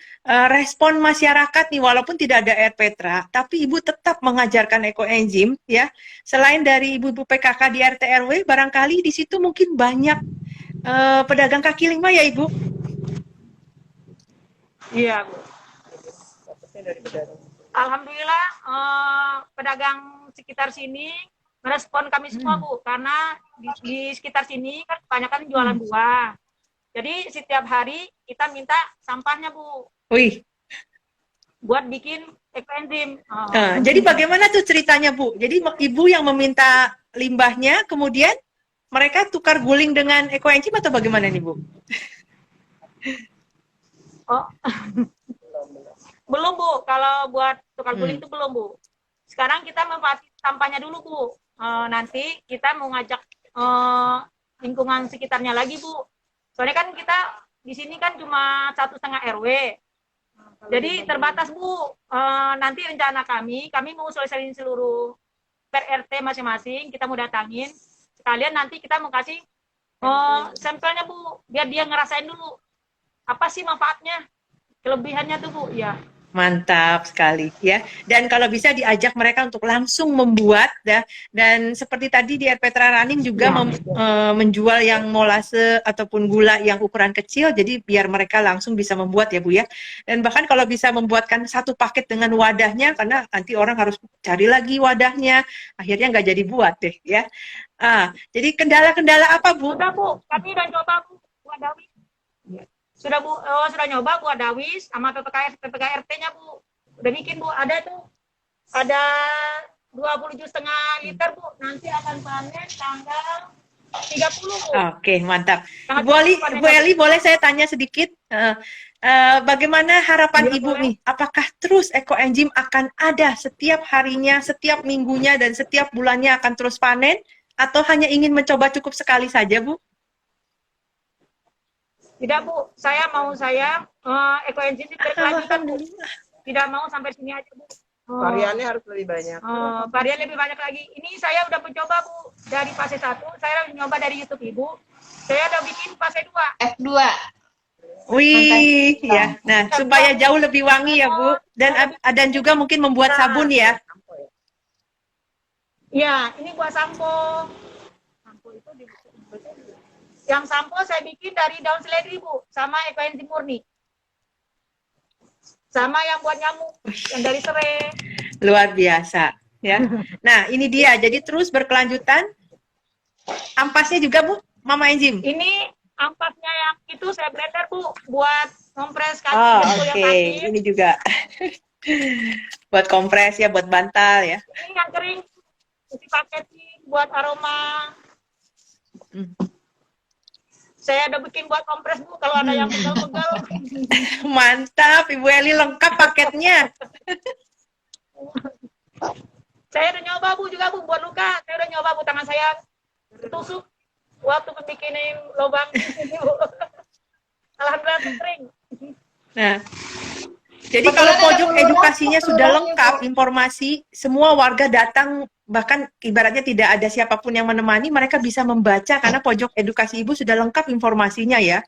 respon masyarakat nih walaupun tidak ada RPTRA, tapi Ibu tetap mengajarkan ekoenzim ya. Selain dari ibu-ibu PKK di RT RW, barangkali di situ mungkin banyak pedagang kaki lima ya Ibu? Iya, Bu. Alhamdulillah pedagang sekitar sini merespon kami semua, Bu, karena di sekitar sini kan kebanyakan jualan buah. Jadi setiap hari kita minta sampahnya, Bu, Wih. buat bikin ekoenzim. Jadi bagaimana tuh ceritanya Bu? Jadi Ibu yang meminta limbahnya, kemudian mereka tukar guling dengan ekoenzim atau bagaimana nih Bu? Oh, belum, Bu. Kalau buat tukar guling itu belum, Bu. Sekarang kita manfaatin sampahnya dulu, Bu. Nanti kita mau ngajak lingkungan sekitarnya lagi, Bu. Soalnya kan kita di sini kan cuma 1,5 RW. Jadi terbatas, Bu. Nanti rencana kami mau sosialisasiin seluruh per RT masing-masing, kita mau datangin. Sekalian nanti kita mau kasih sampelnya, Bu, biar dia ngerasain dulu. Apa sih manfaatnya? Kelebihannya tuh, Bu, ya. Mantap sekali ya. Dan kalau bisa diajak mereka untuk langsung membuat ya. Dan seperti tadi di RPTRA Running juga menjual yang molase ataupun gula yang ukuran kecil, jadi biar mereka langsung bisa membuat ya Bu ya. Dan bahkan kalau bisa membuatkan satu paket dengan wadahnya, karena nanti orang harus cari lagi wadahnya, akhirnya nggak jadi buat deh ya. Jadi kendala-kendala apa Bu? Udah, Bu, kami udah coba, Bu, buat dawis. Sudah, Bu, sudah nyoba buat dawis sama PPK RT-nya, Bu. Udah bikin, Bu, ada 20,5 liter, Bu. Nanti akan panen tanggal 30, Bu. Oke, mantap. Bu Eli, boleh saya tanya sedikit? Bagaimana harapan Ibu nih? Apakah terus ekoenzim akan ada setiap harinya, setiap minggunya, dan setiap bulannya akan terus panen? Atau hanya ingin mencoba cukup sekali saja, Bu? Tidak, Bu. Saya ekoenzim berkelanjutan, Bu. Tidak mau sampai sini aja, Bu. Variannya harus lebih banyak. Varian lebih banyak lagi. Ini saya udah mencoba, Bu. Dari fase 1, saya udah nyoba dari YouTube Ibu. Saya udah bikin fase 2. F2. Wih, ya. Nah, supaya jauh lebih wangi ya, Bu. Dan juga mungkin membuat sabun ya. Ya, ini buat sampo. Sampo itu yang sampo saya bikin dari daun seledri, Bu, sama ekoenzim murni. Sama yang buat nyamuk, yang dari serai. Luar biasa, ya. Nah, ini dia. Jadi terus berkelanjutan. Ampasnya juga, Bu, Mama Enzim. Ini ampasnya yang itu saya blender, Bu, buat kompres kaki. Oh, yang oke. sakit. Ini juga buat kompres ya, buat bantal ya. Ini yang kering, dipaketin buat aroma. Saya udah bikin buat kompres, Bu, kalau ada yang pegal-pegal. Mantap, Ibu Eli, lengkap paketnya. Saya udah nyoba, Bu, juga, Bu, buat luka. Saya udah nyoba, Bu, tangan saya tusuk waktu bikinin lubang di sini, Bu. Alhamdulillah kering. Nah, jadi kalau pojok edukasinya sudah lengkap informasi, semua warga datang, bahkan ibaratnya tidak ada siapapun yang menemani, mereka bisa membaca karena pojok edukasi Ibu sudah lengkap informasinya ya.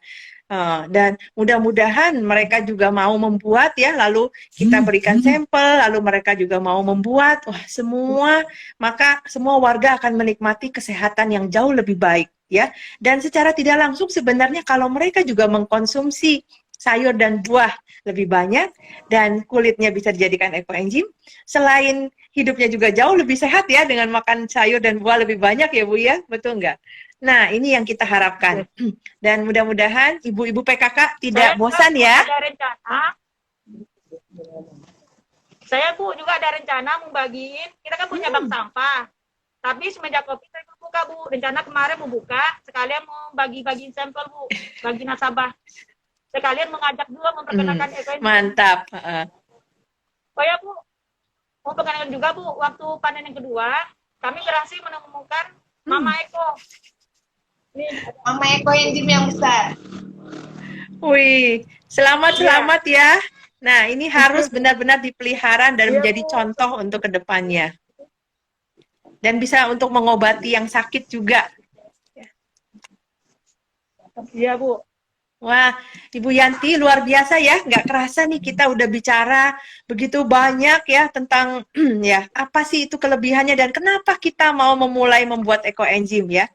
Dan mudah-mudahan mereka juga mau membuat ya, lalu kita berikan sampel, lalu mereka juga mau membuat. Wah, maka semua warga akan menikmati kesehatan yang jauh lebih baik ya. Dan secara tidak langsung sebenarnya kalau mereka juga mengkonsumsi sayur dan buah lebih banyak dan kulitnya bisa dijadikan ekoenzim, selain hidupnya juga jauh lebih sehat ya dengan makan sayur dan buah lebih banyak ya Bu ya, betul nggak? Nah, ini yang kita harapkan. Dan mudah-mudahan ibu-ibu PKK tidak bosan ya. Saya Bu juga ada rencana membagiin, kita kan punya bank sampah. Tapi semenjak COVID saya buka Bu, rencana kemarin mau buka, sekalian mau bagi-bagi sampel Bu, bagi nasabah. Sekalian mengajak juga memperkenalkan ekoenzim. Mantap. Oh ya Bu, mau perkenalkan juga Bu, waktu panen yang kedua, kami berhasil menemukan Mama Eko. Mama ekoenzim yang besar. Wih, selamat ya. Nah, ini harus benar-benar dipelihara dan menjadi contoh untuk kedepannya. Dan bisa untuk mengobati yang sakit juga. Iya Bu. Wah, Ibu Yanti luar biasa ya, nggak kerasa nih kita udah bicara begitu banyak ya tentang ya apa sih itu kelebihannya dan kenapa kita mau memulai membuat ekoenzim ya.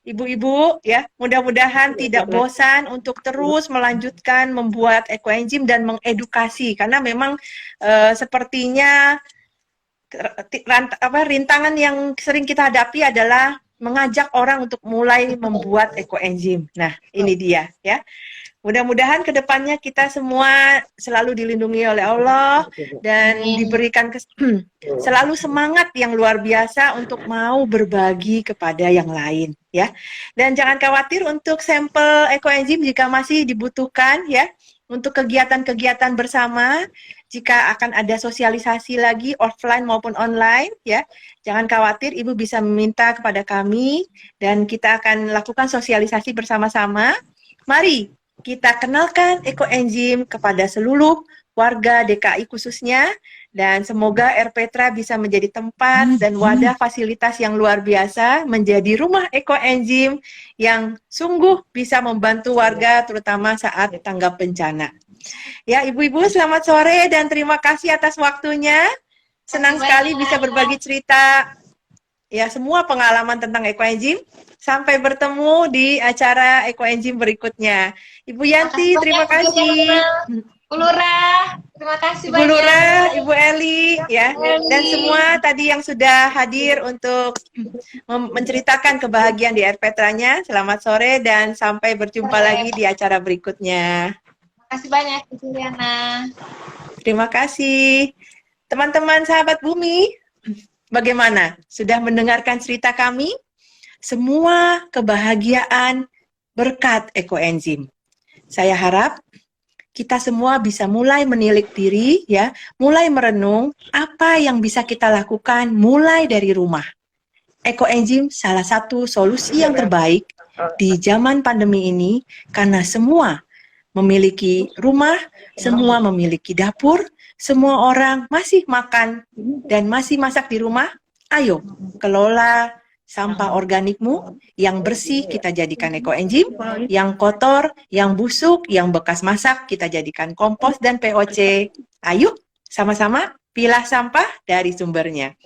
Ibu-ibu ya, mudah-mudahan tidak bosan untuk terus melanjutkan membuat ekoenzim dan mengedukasi karena memang sepertinya rintangan yang sering kita hadapi adalah mengajak orang untuk mulai membuat ekoenzim. Nah, ini dia ya. Mudah-mudahan kedepannya kita semua selalu dilindungi oleh Allah dan diberikan selalu semangat yang luar biasa untuk mau berbagi kepada yang lain ya. Dan jangan khawatir untuk sampel ekoenzim jika masih dibutuhkan ya untuk kegiatan-kegiatan bersama. Jika akan ada sosialisasi lagi offline maupun online ya, jangan khawatir, Ibu bisa meminta kepada kami dan kita akan lakukan sosialisasi bersama-sama. Mari kita kenalkan ekoenzim kepada seluruh warga DKI khususnya dan semoga RPTRA bisa menjadi tempat dan wadah fasilitas yang luar biasa menjadi rumah ekoenzim yang sungguh bisa membantu warga terutama saat tanggap bencana. Ya, Ibu-ibu selamat sore dan terima kasih atas waktunya. Senang sekali bisa berbagi cerita ya semua pengalaman tentang ekoenzim. Sampai bertemu di acara ekoenzim berikutnya. Ibu Yanti, terima kasih. Bu Lurah, terima kasih Ibu banyak. Lurah, Ibu Eli, ya, dan semua tadi yang sudah hadir untuk menceritakan kebahagiaan di RPTRA-nya. Selamat sore dan sampai berjumpa lagi di acara berikutnya. Terima kasih banyak, Bu Liana. Terima kasih. Teman-teman sahabat bumi, bagaimana? Sudah mendengarkan cerita kami? Semua kebahagiaan berkat ekoenzim. Saya harap kita semua bisa mulai menilik diri ya, mulai merenung apa yang bisa kita lakukan mulai dari rumah. Ekoenzim salah satu solusi yang terbaik di zaman pandemi ini karena semua memiliki rumah, semua memiliki dapur, semua orang masih makan dan masih masak di rumah. Ayo, kelola sampah organikmu yang bersih kita jadikan ekoenzim, yang kotor, yang busuk, yang bekas masak kita jadikan kompos dan POC. Ayo, sama-sama pilah sampah dari sumbernya.